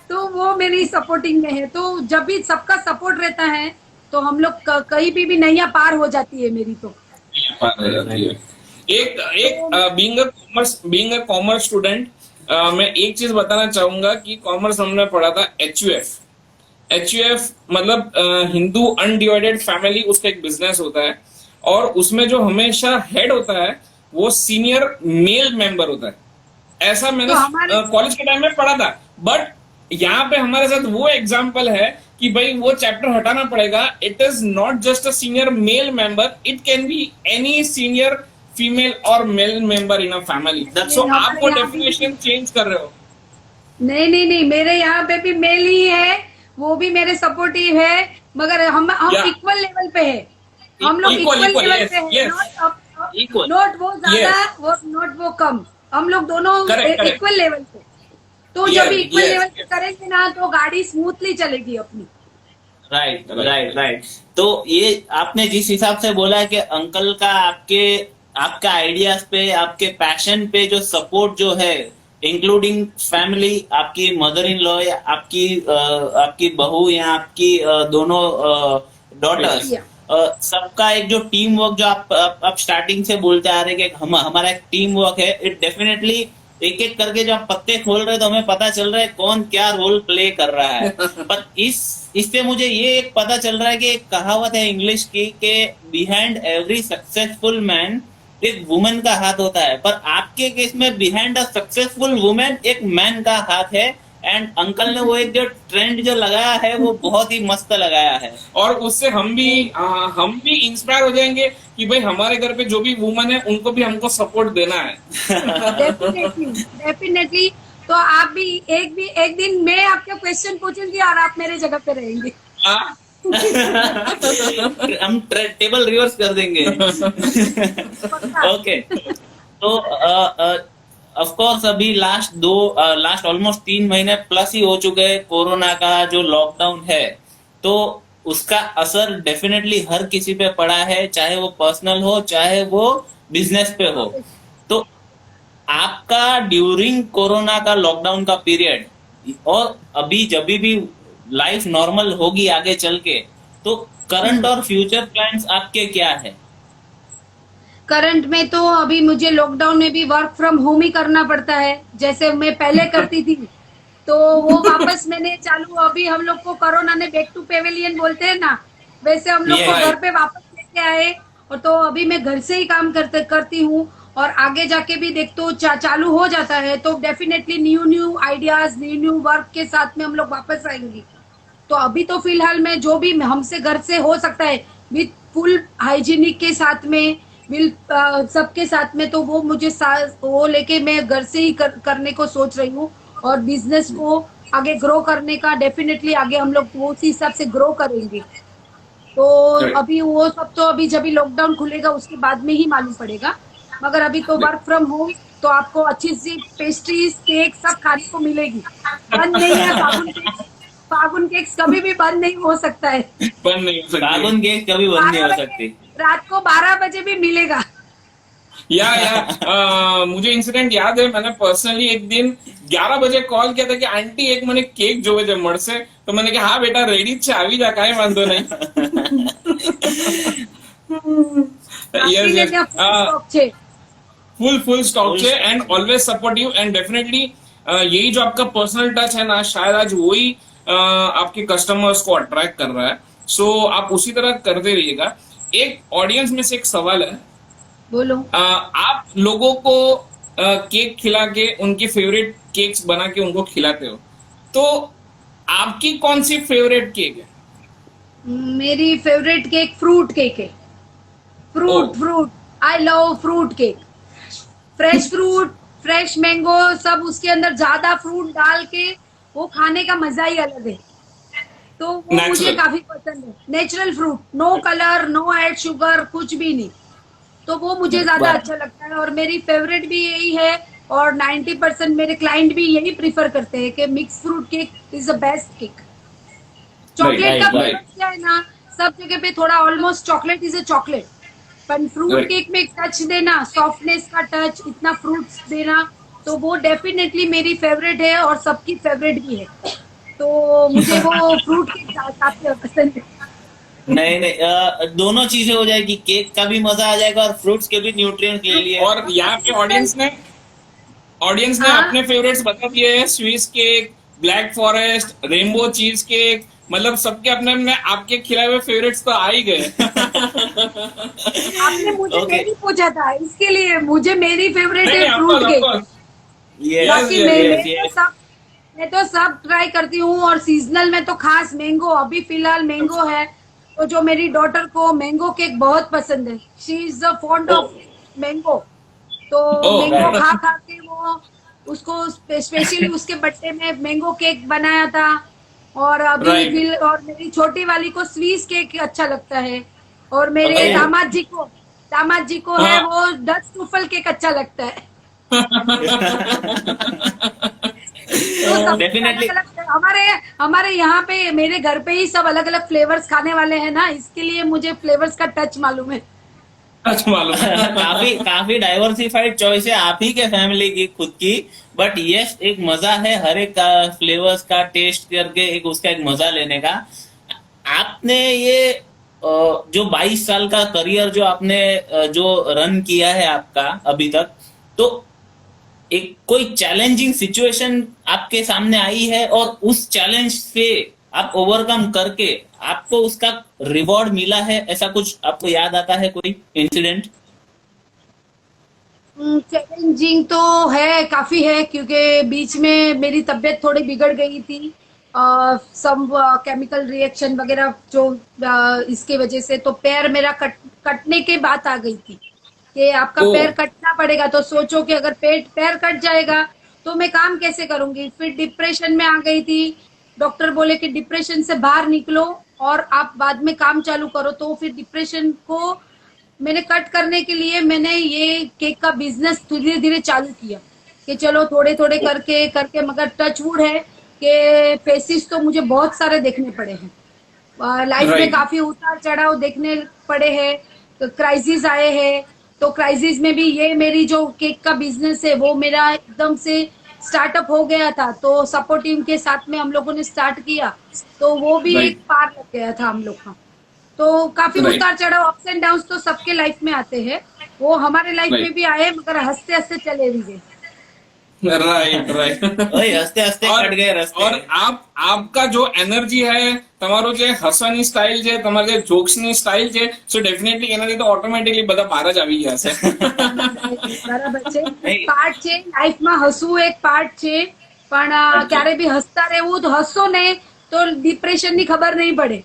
तो वो मेरी सपोर्टिंग में है। तो जब भी सबका सपोर्ट रहता है तो हम लोग कहीं भी नैया पार हो जाती है मेरी तो। एक बीइंग अ कॉमर्स स्टूडेंट मैं एक चीज बताना चाहूंगा कि कॉमर्स हमने पढ़ा था HUF मतलब हिंदू अनडिवाइडेड फैमिली, उसका एक बिजनेस होता है, और उसमें जो हमेशा हेड होता है वो सीनियर मेल मेंबर होता है। ऐसा मैंने कॉलेज के टाइम में पढ़ा था, बट यहाँ पे हमारे साथ वो एग्जाम्पल है कि भाई वो चैप्टर हटाना पड़ेगा। It is not just a senior male member, it can be any senior female और male member in a family. So आप वो डेफिनेशन चेंज कर रहे हो। नहीं, मेरे यहाँ पे भी मेल ही है, वो भी मेरे सपोर्टिव है, मगर हम इक्वल लेवल पे है। हम लोग इक्वल लेवल पे है, नॉट वो ज्यादा, नॉट वो कम। हम लोग दोनों इक्वल लेवल पे। तो जब इक्वल लेवल पे करेंगे ना तो गाड़ी स्मूथली चलेगी अपनी। राइट। तो ये आपने जिस हिसाब से बोला है कि अंकल का आपका आइडियाज पे, आपके पैशन पे जो सपोर्ट जो है, इंक्लूडिंग फैमिली, आपकी मदर इन लॉ, आपकी बहू या आपकी दोनों डॉटर्स, सबका एक जो टीम वर्क जो आप स्टार्टिंग से बोलते आ रहे हैं कि हमारा एक टीम वर्क है, इट डेफिनेटली एक एक करके जब आप पत्ते खोल रहे तो हमें पता चल रहा है कौन क्या रोल प्ले कर रहा है। पर इससे मुझे ये एक पता चल रहा है कि एक कहावत है इंग्लिश की कि बिहाइंड एवरी सक्सेसफुल मैन एक वुमेन का हाथ होता है, पर आपके केस में बिहाइंड अ सक्सेसफुल वुमेन एक मैन का हाथ है। एंड अंकल ने वो एक जो ट्रेंड जो लगाया है वो बहुत ही मस्त लगाया है, और उससे हम भी इंस्पायर हो जाएंगे कि भाई हमारे घर पे जो भी वुमन है उनको भी हमको सपोर्ट देना है। डेफिनेटली। तो आप भी एक दिन मैं आपके क्वेश्चन पूछूंगी और आप मेरे जगह पे रहेंगे। हम टेबल रिवर्स कर देंगे। ओके। तो ऑफ कोर्स अभी लास्ट ऑलमोस्ट 3 महीने प्लस ही हो चुके हैं कोरोना का जो लॉकडाउन है, तो उसका असर डेफिनेटली हर किसी पे पड़ा है, चाहे वो पर्सनल हो चाहे वो बिजनेस पे हो। तो आपका ड्यूरिंग कोरोना का लॉकडाउन का पीरियड और अभी जब भी लाइफ नॉर्मल होगी आगे चल के, तो करंट और फ्यूचर प्लान्स आपके क्या है? करंट में तो अभी मुझे लॉकडाउन में भी वर्क फ्रॉम होम ही करना पड़ता है, जैसे मैं पहले करती थी। तो वो वापस मैंने चालू, अभी हम लोग को कोरोना ने बैक टू पेवेलियन बोलते हैं ना, वैसे हम लोग को Yes. घर पे वापस लेके आए। और तो अभी मैं घर से ही काम करती हूँ, और आगे जाके भी देख तो चालू हो जाता है तो definitely new new ideas, new new work के साथ में हम लोग वापस आएंगे। तो अभी तो फिलहाल में जो भी हमसे घर से हो सकता है विथ फुल हाइजीनिक के साथ में, विल सबके साथ में, तो वो मुझे वो लेके मैं घर से ही करने को सोच रही हूँ। और बिजनेस को आगे ग्रो करने का डेफिनेटली आगे हम लोग वो उसी हिसाब से ग्रो करेंगे। तो Right. अभी वो सब तो अभी जब भी लॉकडाउन खुलेगा उसके बाद में ही मालूम पड़ेगा, मगर अभी तो वर्क फ्रॉम होम, तो आपको अच्छी सी पेस्ट्रीज, केक सब खाने को मिलेगी। बंद नहीं है फागुन केक्स कभी भी बंद नहीं हो सकता है। बंद नहीं हो सकती। कार्बन केक कभी बंद नहीं हो 12 सकती। बजे रात को 12 बजे भी मिलेगा। मुझे इंसिडेंट याद है, मैंने पर्सनली एक दिन 11 बजे कॉल किया था कि आंटी एक मैंने केक જોવે છે મળશે, तो मैंने कहा हाँ बेटा रेडी છે, આવી જા, કાંઈ વાંધો નહીં। આપણી yes, જગ્યા full stock છે। फुल स्टॉक है and always supportive and definitely यही जो आपका पर्सनल टच है ना, शायद आज वही आपके कस्टमर्स को अट्रैक्ट कर रहा है। सो आप उसी तरह करते रहिएगा। एक ऑडियंस में से एक सवाल है, बोलो। आप लोगों को केक खिला के उनके फेवरेट केक्स बना के उनको खिलाते हो, तो आपकी कौन सी फेवरेट केक है? मेरी फेवरेट केक फ्रूट केक है। Oh. Fruit I love fruit cake. Fresh fruit, fresh mango, सब उसके अंदर ज्यादा फ्रूट डाल के वो खाने का मजा ही अलग है। तो वो Natural. मुझे काफी पसंद है। Natural fruit, no colour, no add sugar, कुछ भी नहीं। तो वो मुझे ज्यादा वाह। अच्छा लगता है और मेरी फेवरेट भी यही है। और 90% मेरे क्लाइंट भी यही प्रीफर करते हैं कि mix fruit cake is the best cake. Chocolate का right. फ्लेवर क्या है ना, सब जगह पे थोड़ा almost chocolate is a chocolate, पर फ्रूट Right. केक में एक टच देना, सॉफ्टनेस का टच, इतना फ्रूट्स देना, तो वो डेफिनेटली मेरी फेवरेट है और सबकी फेवरेट भी है। तो मुझे वो फ्रूट केक काफी पसंद है। नहीं नहीं, दोनों चीजें हो जाएगी, केक का भी मजा आ जाएगा और फ्रूट्स के भी न्यूट्रिएंट ले लिए। और यहाँ पे ऑडियंस ने हाँ। अपने फेवरेट्स बता दिए हैं, Swiss cake, black forest, rainbow cheese cake, मतलब सबके अपने अपने आपके खिलाए हुए फेवरेट्स तो आ ही गए। आपने मुझे Okay. नहीं पूछा था, इसके लिए मुझे मेरी फेवरेट नहीं, है of fruit course, of cake. course. Yes, बाकी yes, मैं yes. मैं तो सब ट्राई करती हूँ। और सीजनल में तो खास मैंगो, अभी फिलहाल मैंगो है, तो जो मेरी डॉटर को मैंगो केक बहुत पसंद है, she is the fond of mango. तो मैंगो right. खा खा के वो उसको स्पेशली उसके बर्थडे में मैंगो केक बनाया था। और अभी Right. और मेरी छोटी वाली को स्वीस केक अच्छा लगता है। और मेरे Okay. दामाद जी को है हाँ. वो डच ट्रूफल केक अच्छा लगता है। तो सब Definitely. अलग-अलग हमारे यहाँ पे मेरे घर पे ही सब अलग अलग फ्लेवर्स खाने वाले हैं ना, इसके लिए मुझे फ्लेवर्स का टच मालूम है। अच्छा, मालूम है। काफी डाइवर्सिफाइड चॉइस है आप ही के फैमिली की खुद की। बट यस, एक मजा है हर एक फ्लेवर्स का टेस्ट करके, एक उसका एक मजा लेने का। आपने ये जो 22 साल का करियर जो आपने जो रन किया है आपका अभी तक, तो एक कोई चैलेंजिंग सिचुएशन आपके सामने आई है और उस चैलेंज से आप ओवरकम करके आपको उसका रिवॉर्ड मिला है, ऐसा कुछ आपको याद आता है कोई इंसिडेंट? चैलेंजिंग तो है, काफी है, क्योंकि बीच में मेरी तबीयत थोड़ी बिगड़ गई थी, सब केमिकल रिएक्शन वगैरह जो इसके वजह से, तो पैर मेरा कटने के बात आ गई थी कि आपका ओह। पैर कटना पड़ेगा। तो सोचो कि अगर पैर कट जाएगा तो मैं काम कैसे करूंगी। फिर डिप्रेशन में आ गई थी। डॉक्टर बोले कि डिप्रेशन से बाहर निकलो और आप बाद में काम चालू करो। तो फिर डिप्रेशन को मैंने कट करने के लिए मैंने ये केक का बिजनेस धीरे धीरे चालू किया कि चलो थोड़े थोड़े करके करके, मगर टचवुड है कि फेसिस तो मुझे बहुत सारे देखने पड़े हैं लाइफ में, Right. काफी उतार चढ़ाव देखने पड़े हैं, तो क्राइसिस आए हैं। तो क्राइसिस में भी ये मेरी जो केक का बिजनेस है वो मेरा एकदम से स्टार्टअप हो गया था। तो सपोर्ट टीम के साथ में हम लोगों ने स्टार्ट किया, तो वो भी Right. एक पार लग गया था हम लोग का। तो काफी Right. उतार चढ़ाव, अप्स एंड डाउन तो सबके लाइफ में आते हैं, वो हमारे लाइफ Right. में भी आए, मगर हंसते हंसते चले भी गए। રાઈટ રાઈટ ભાઈ હસતે હસતે કટ ગયે રસ્તે. और आपका जो एनर्जी है, તમારો જે હસવાની સ્ટાઇલ છે, તમારી જે જોક્સની સ્ટાઇલ છે, સો ડેફિનેટલી એનાથી તો ઓટોમેટિકલી બધા બહાર જ આવી ગયા છે. બરાબર છે, પાર્ટ છે લાઈફમાં, હસવું એક પાર્ટ છે, પણ ક્યારે બી હસતા રહેવું. તો હસશો ને તો ડિપ્રેશન ની ખબર નહીં પડે.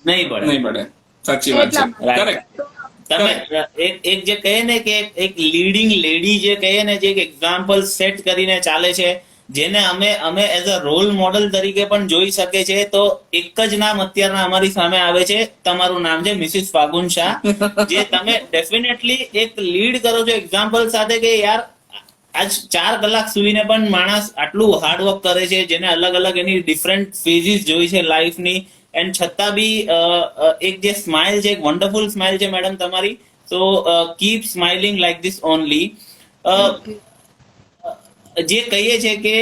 નહીં પડે. નહીં પડે, સાચી વાત છે. Right. કરેક્ટ. તમે એક જે કહે ને કે એક લીડિંગ લેડી જે કહે ને, જે એક એક્ઝામ્પલ સેટ કરીને ચાલે છે, જેને અમે એઝ અ રોલ મોડલ તરીકે પણ જોઈ શકે છે, તો એક જ નામ અત્યારના અમારી સામે આવે છે. તમારું નામ છે મિસિસ ફાગુન શાહ, જે તમે ડેફિનેટલી એક લીડ કરો છો એક્ઝામ્પલ સાથે કે યાર આજ 4 કલાક સુઈને પણ માણસ આટલું હાર્ડવર્ક કરે છે, જેને અલગ અલગ એની ડિફરન્ટ ફેઝિસ જોઈ છે લાઈફની, એન્ડ છતાં બી એક જે સ્માઇલ છે, એક વન્ડરફુલ સ્માઇલ છે મેડમ તમારી. સો keep smiling like this only. જે કહીએ છે કે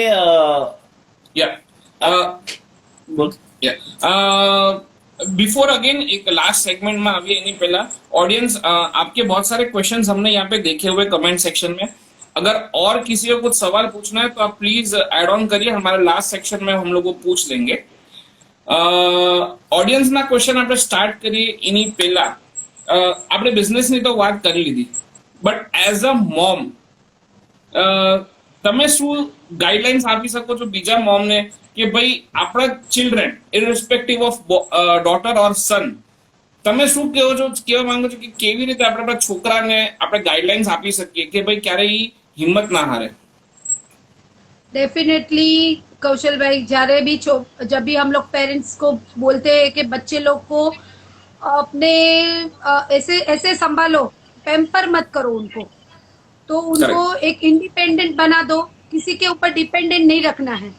बिफोर अगेन एक लास्ट सेगमेंट में आगे नहीं पहला ऑडियंस आपके बहुत सारे क्वेश्चंस हमने यहाँ पे देखे हुए कमेंट सेक्शन में. अगर और किसी को कुछ सवाल पूछना है तो आप प्लीज एड ऑन करिए, हमारे लास्ट सेक्शन में हम लोग को पूछ लेंगे. ऑडियंस ना क्वेश्चन આપણે સ્ટાર્ટ કરીએ એની પહેલા આપણે બિઝનેસની તો વાત કરી લીધી, બટ એઝ અ મોમ તમે શું ગાઈડલાઇન્સ આપી શકો છો બીજા મોમને કે ભાઈ આપણા ચિલ્ડ્રન ઇરરિસ્પેક્ટિવ ઓફ ડોટર ઓર સન, તમે શું કહેવા માંગો છો કે કેવી રીતે આપણે આપણા છોકરાને આપણે ગાઈડલાઇન્સ આપી શકીએ કે ભાઈ ક્યારે હિંમત ના હારે? डेफिनेटली कौशल भाई, जारे भी जब भी हम लोग पेरेंट्स को बोलते हैं कि बच्चे लोग को अपने ऐसे ऐसे संभालो, पैम्पर मत करो उनको, तो उनको एक इंडिपेंडेंट बना दो, किसी के ऊपर डिपेंडेंट नहीं रखना है.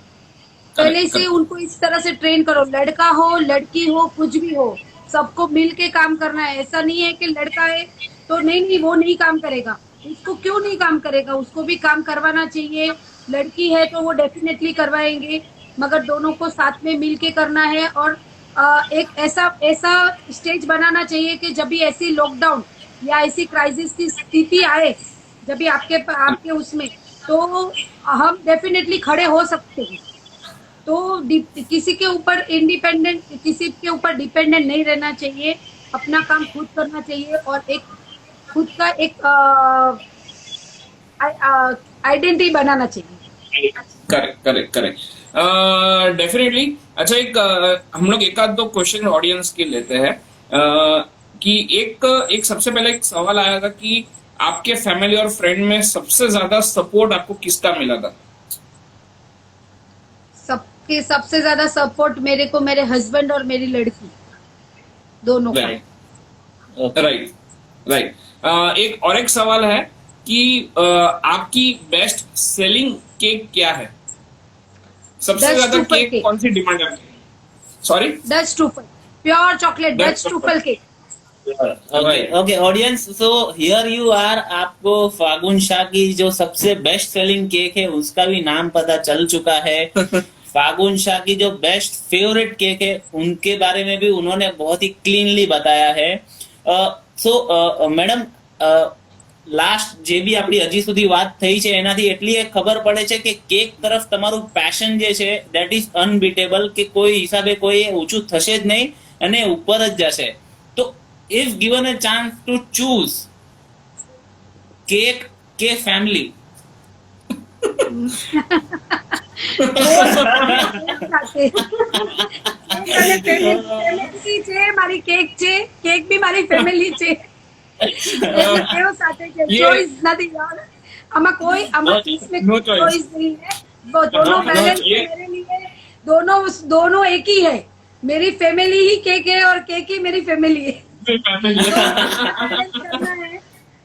पहले से उनको इस तरह से ट्रेन करो, लड़का हो लड़की हो कुछ भी हो, सबको मिल के काम करना है. ऐसा नहीं है कि लड़का है तो नहीं वो नहीं काम करेगा, उसको क्यों नहीं काम करेगा, उसको भी काम करवाना चाहिए. लड़की है तो वो डेफिनेटली करवाएंगे, मगर दोनों को साथ में मिल के करना है. और एक ऐसा स्टेज बनाना चाहिए कि जब भी ऐसी लॉकडाउन या ऐसी क्राइसिस की स्थिति आए, जब भी आपके उसमें, तो हम डेफिनेटली खड़े हो सकते हैं. तो किसी के ऊपर किसी के ऊपर डिपेंडेंट नहीं रहना चाहिए, अपना काम खुद करना चाहिए और एक खुद का एक आइडेंटिटी बनाना चाहिए. Correct definitely. अच्छा, एक हम लोग एक आध दो क्वेश्चन ऑडियंस के लेते हैं कि एक सबसे पहले एक सवाल आया था कि आपके फैमिली और फ्रेंड में सबसे ज्यादा सपोर्ट आपको किसका मिला था? सबसे ज्यादा सपोर्ट मेरे को मेरे हस्बैंड और मेरी लड़की दोनों का. राइट. एक और एक सवाल है कि आपकी बेस्ट सेलिंग केक क्या है? सबसे ज्यादा केक कौन सी डिमांड है? Sorry, Dutch truffle, pure chocolate Dutch truffle cake. Okay audience, so here you are. आपको फागुन शाह की जो सबसे बेस्ट सेलिंग केक है उसका भी नाम पता चल चुका है. फागुन शाह की जो बेस्ट फेवरेट केक है उनके बारे में भी उन्होंने बहुत ही क्लीनली बताया है. सो मैडम, લાસ્ટ જે બી આપણી હજી સુધી વાત થઈ છે એનાથી એટલી ખબર પડે છે કે કેક તરફ તમારું પેશન જે છે દેટ ઇઝ અનબીટેબલ, કે કોઈ હિસાબે કોઈ ઊંચું થશે જ નહીં અને ઉપર જ જશે. તો if given a chance to choose cake કે ફેમિલી, ફેમિલી છે મારી, કેક છે, કેક બી મારી ફેમિલી છે. ચોઈસ નથી યાર, આમાં કોઈ इसमें ચોઈસ नहीं है. वो दोनों बैलेंस मेरे लिए, दोनों एक ही है. मेरी फैमिली ही केक है और केक ही मेरी फैमिली है.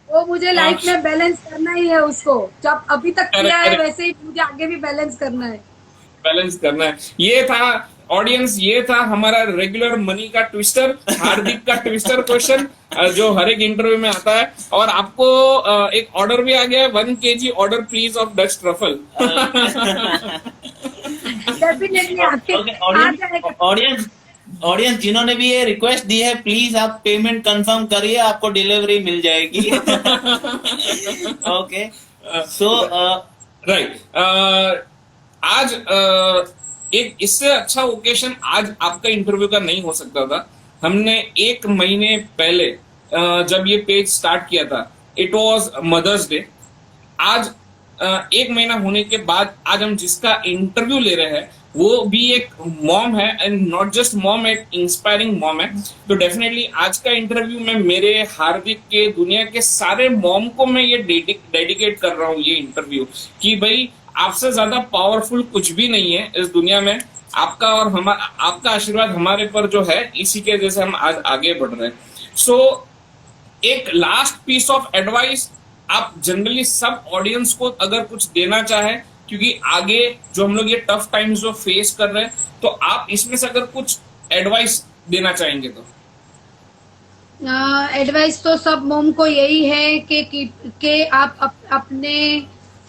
वो मुझे लाइफ में बैलेंस करना ही है उसको. जब अभी तक किया है वैसे ही मुझे आगे भी बैलेंस करना है. ये था ऑडियंस, ये था हमारा रेगुलर मनी का ट्विस्टर, हार्दिक का ट्विस्टर क्वेश्चन जो हर एक इंटरव्यू में आता है. और आपको एक ऑर्डर भी आ गया है, 1 kg order please of Dutch truffle. Audience जिन्होंने भी ये रिक्वेस्ट दी है, प्लीज आप पेमेंट कंफर्म करिए, आपको डिलीवरी मिल जाएगी. ओके, सो राइट। आज एक इससे अच्छा ओकेशन आज आपका इंटरव्यू का नहीं हो सकता था। हमने 1 महीने पहले जब ये पेज स्टार्ट किया था, इट वाज मदर्स डे। आज 1 महीना होने के बाद आज हम जिसका इंटरव्यू ले रहे हैं वो भी एक मॉम है, एंड नॉट जस्ट मॉम, एक इंस्पायरिंग मॉम है। तो डेफिनेटली आज का इंटरव्यू में मेरे हार्दिक के दुनिया के सारे मॉम को मैं ये डेडिकेट कर रहा हूँ ये इंटरव्यू, कि भाई आपसे ज्यादा पावरफुल कुछ भी नहीं है इस दुनिया में। आपका और हमारा, आपका आशीर्वाद हमारे पर जो है, इसी के जैसे हम आज आगे बढ़ रहे हैं। सो एक लास्ट पीस ऑफ एडवाइस आप जनरली सब ऑडियंस को अगर कुछ देना चाहे, क्योंकि आगे जो हम लोग ये टफ टाइम्स जो फेस कर रहे हैं, तो आप इसमें से अगर कुछ एडवाइस देना चाहेंगे तो। एडवाइस तो सब मोम को यही है कि आप अपने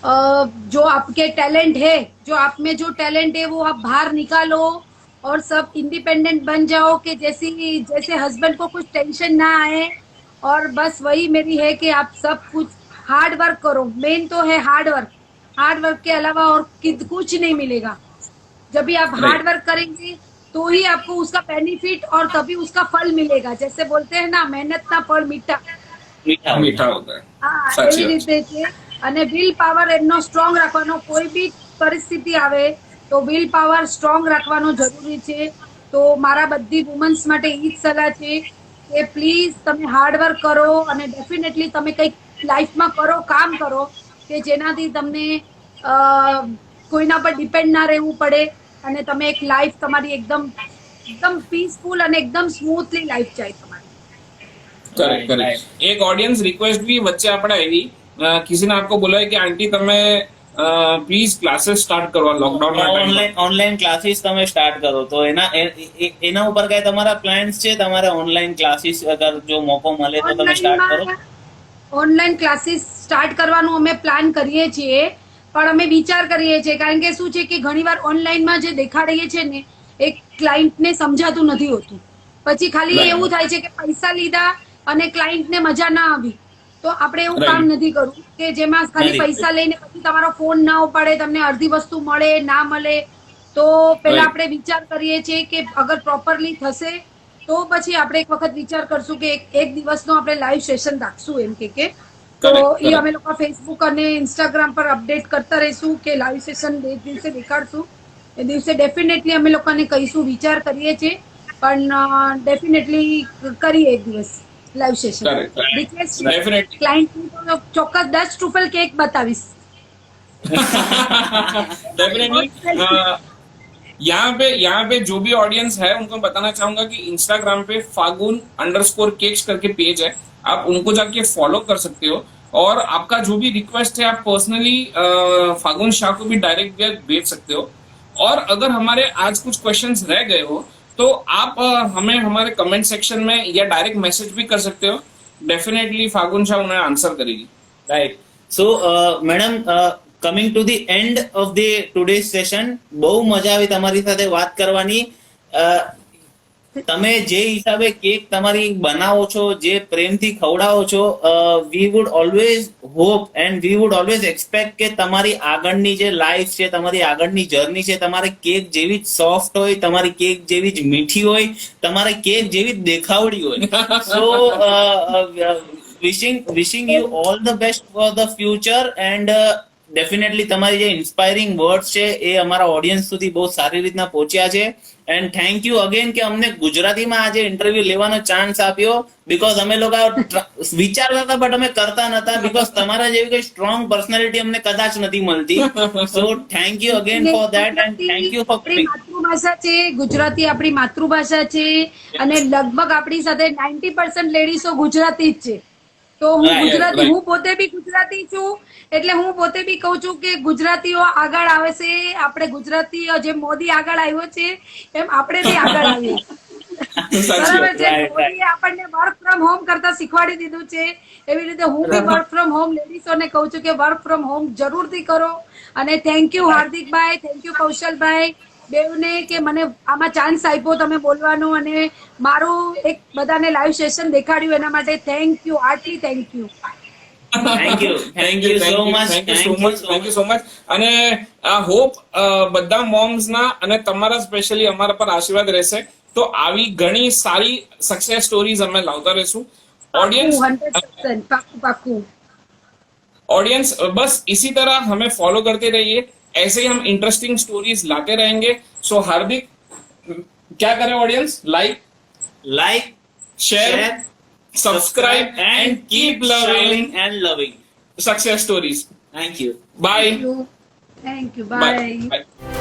जो आपके टैलेंट है, जो आप में जो टैलेंट है वो आप बाहर निकालो और सब इंडिपेंडेंट बन जाओ, कि जैसे हस्बैंड को कुछ टेंशन ना आए। और बस वही मेरी है कि आप सब कुछ हार्ड वर्क करो। मेन तो है हार्ड वर्क के अलावा और कुछ नहीं मिलेगा। जब भी आप हार्ड वर्क करेंगे तो ही आपको उसका बेनिफिट और तभी उसका फल मिलेगा। जैसे बोलते हैं ना, मेहनत ना फल मीठा મીઠા હોતા है। હા, સાચી એવી વાત છે। રીતે છે। અને વિલ પાવર એમનો સ્ટ્રોંગ રાખવાનો। કોઈ બી પરિસ્થિતિ આવે તો વિલ પાવર સ્ટ્રોંગ રાખવાનો જરૂરી છે। તો મારા બધી વુમન્સ માટે એ જ સલાહ છે કે પ્લીઝ તમે હાર્ડ વર્ક કરો અને ડેફિનેટલી તમે કંઈક લાઈફમાં કરો, કામ કરો કે જેનાથી તમને કોઈના પર ડિપેન્ડ ના રહેવું પડે અને તમે એક લાઈફ તમારી એકદમ પીસફુલ અને એકદમ સ્મૂથલી લાઈફ જાય તમારી। Correct correct. एक ऑडियंस रिक्वेस्ट भी वच्चे આપણે આવી, किसी ने आपको बोला है कि आंटी તમે પ્લીઝ ક્લાસીસ સ્ટાર્ટ કરવા લોકડાઉન ના ઓનલાઈન ક્લાસીસ તમે સ્ટાર્ટ કરો તો એના ઉપર કઈ તમારા પ્લાન્સ છે? તમારે ઓનલાઈન ક્લાસીસ અગર જો મોકો મળે તો તમે સ્ટાર્ટ કરો? ઓનલાઈન ક્લાસીસ સ્ટાર્ટ કરવાનું અમે પ્લાન કરીએ છીએ, પણ અમે વિચાર કરીએ છીએ, કારણ કે શું છે કે ઘણીવાર ઓનલાઈનમાં જે દેખાડીએ છીએ ને એ ક્લાયન્ટને સમજાતું નથી હોતું। પછી ખાલી એવું થાય છે કે પૈસા લીધા અને ક્લાયન્ટને મજા ના આવી, તો આપણે એવું કામ નથી કરવું કે જેમાં ખાલી પૈસા લઈને પછી તમારો ફોન ના ઉપાડે, તમને અડધી વસ્તુ મળે ના મળે। તો પહેલા આપણે વિચાર કરીએ છીએ કે અગર પ્રોપરલી થશે તો પછી આપણે એક વખત વિચાર કરશું કે એક દિવસનો આપણે લાઈવ સેશન રાખશું એમ કે તો એ અમે લોકો ફેસબુક અને ઇન્સ્ટાગ્રામ પર અપડેટ કરતા રહીશું કે લાઈવ સેશન દિવસે દેખાડશું। એ દિવસે ડેફિનેટલી અમે લોકોને કહીશું, વિચાર કરીએ છીએ, પણ ડેફિનેટલી કરીએ એક દિવસ લાઈવ સેશન। डेफिनेटली क्लाइंट ચોક્કસ 10 ટ્રુફલ કેક બતાવીશ। डेफिनेटली यहाँ पे जो भी ऑडियंस है उनको बताना चाहूंगा कि इंस्टाग्राम पे फागुन_केक्स करके पेज है, आप उनको जाके फॉलो कर सकते हो। और आपका जो भी रिक्वेस्ट है आप पर्सनली फागुन शाह को भी डायरेक्ट भेज सकते हो। और अगर हमारे आज कुछ क्वेश्चंस रह गए हो तो आप हमें हमारे कमेंट सेक्शन में या डायरेक्ट मैसेज भी कर सकते हो। डेफिनेटली फागुन शाह उन्हें आंसर करेगी। Right. So madam, coming to the end of the today session, બહુ મજા આવી તમારી સાથે વાત કરવાની। તમે જે હિસાબે કેક તમારી બનાવો છો, જે પ્રેમથી ખવડાવો છો, વી wood always hope and we wood always expect કે તમારી આગળની જે લાઈફ છે, તમારી આગળની જર્ની છે, તમારે કેક જેવી જ સોફ્ટ હોય, તમારી કેક જેવી જ મીઠી હોય, તમારે કેક જેવી જ દેખાવડી હોય। સો wishing you all the best for the future and definitely તમારી જે ઇન્સ્પાયરિંગ વર્ડ્સ છે એ અમારા ઓડિયન્સ સુધી બહુ સારી રીતના પહોંચ્યા છે। એન્ડ થેન્ક યુ અગેન કે અમને ગુજરાતીમાં આજે ઇન્ટરવ્યુ લેવાનો ચાન્સ આપ્યો, બીકોઝ અમે લોકો વિચારતા હતા બટ અમે કરતા નતા, બીકોઝ તમારા જેવી કઈ સ્ટ્રોંગ પર્સનાલિટી અમને કદાચ નથી મળતી। So thank you again for that and thank you for માતૃભાષા છે ગુજરાતી, આપણી માતૃભાષા છે અને લગભગ આપણી સાથે 90% લેડીઝો ગુજરાતી જ છે। તો હું ગુજરાતી, હું પોતે બી ગુજરાતી છું, એટલે હું પોતે બી કહું છું કે ગુજરાતીઓ આગળ આવે છે। આપણે ગુજરાતીઓ જેમ મોદી આગળ આવ્યો છે એમ આપણે બી આગળ આવીએ। બરાબર છે। મોદીએ આપણને વર્ક ફ્રોમ હોમ કરતા શીખવાડી દીધું છે, એવી રીતે હું બી વર્ક ફ્રોમ હોમ લેડીઝોને કહું છું કે વર્ક ફ્રોમ હોમ જરૂરથી કરો। અને thank you Hardikbhai, thank you Kaushalbhai બેવને કે મને આમાં ચાન્સ આપ્યો તમે બોલવાનો અને મારું એક બધાને લાઈવ સેશન દેખાડ્યું, એના માટે thank you, heartly thank you. Thank you so much. Thank you so much. અને હોપ બધા મોમ્સ ના અને તમારા સ્પેશિયલી અમારા પર આશીર્વાદ રહેશે. તો આવી ઘણી સારી સક્સેસ સ્ટોરીઝ અમે લાવતા રહેશું. ऑडियंस 100% पाकू पाकू. ऑडियंस बस इसी तरह हमें फॉलो करते रहिए, ऐसे ही हम इंटरेस्टिंग स्टोरीज लाते रहेंगे. सो हार्दिक क्या करें audience? Like share subscribe and keep loving and loving. Success stories. Thank you. Bye Thank you. Bye. Bye.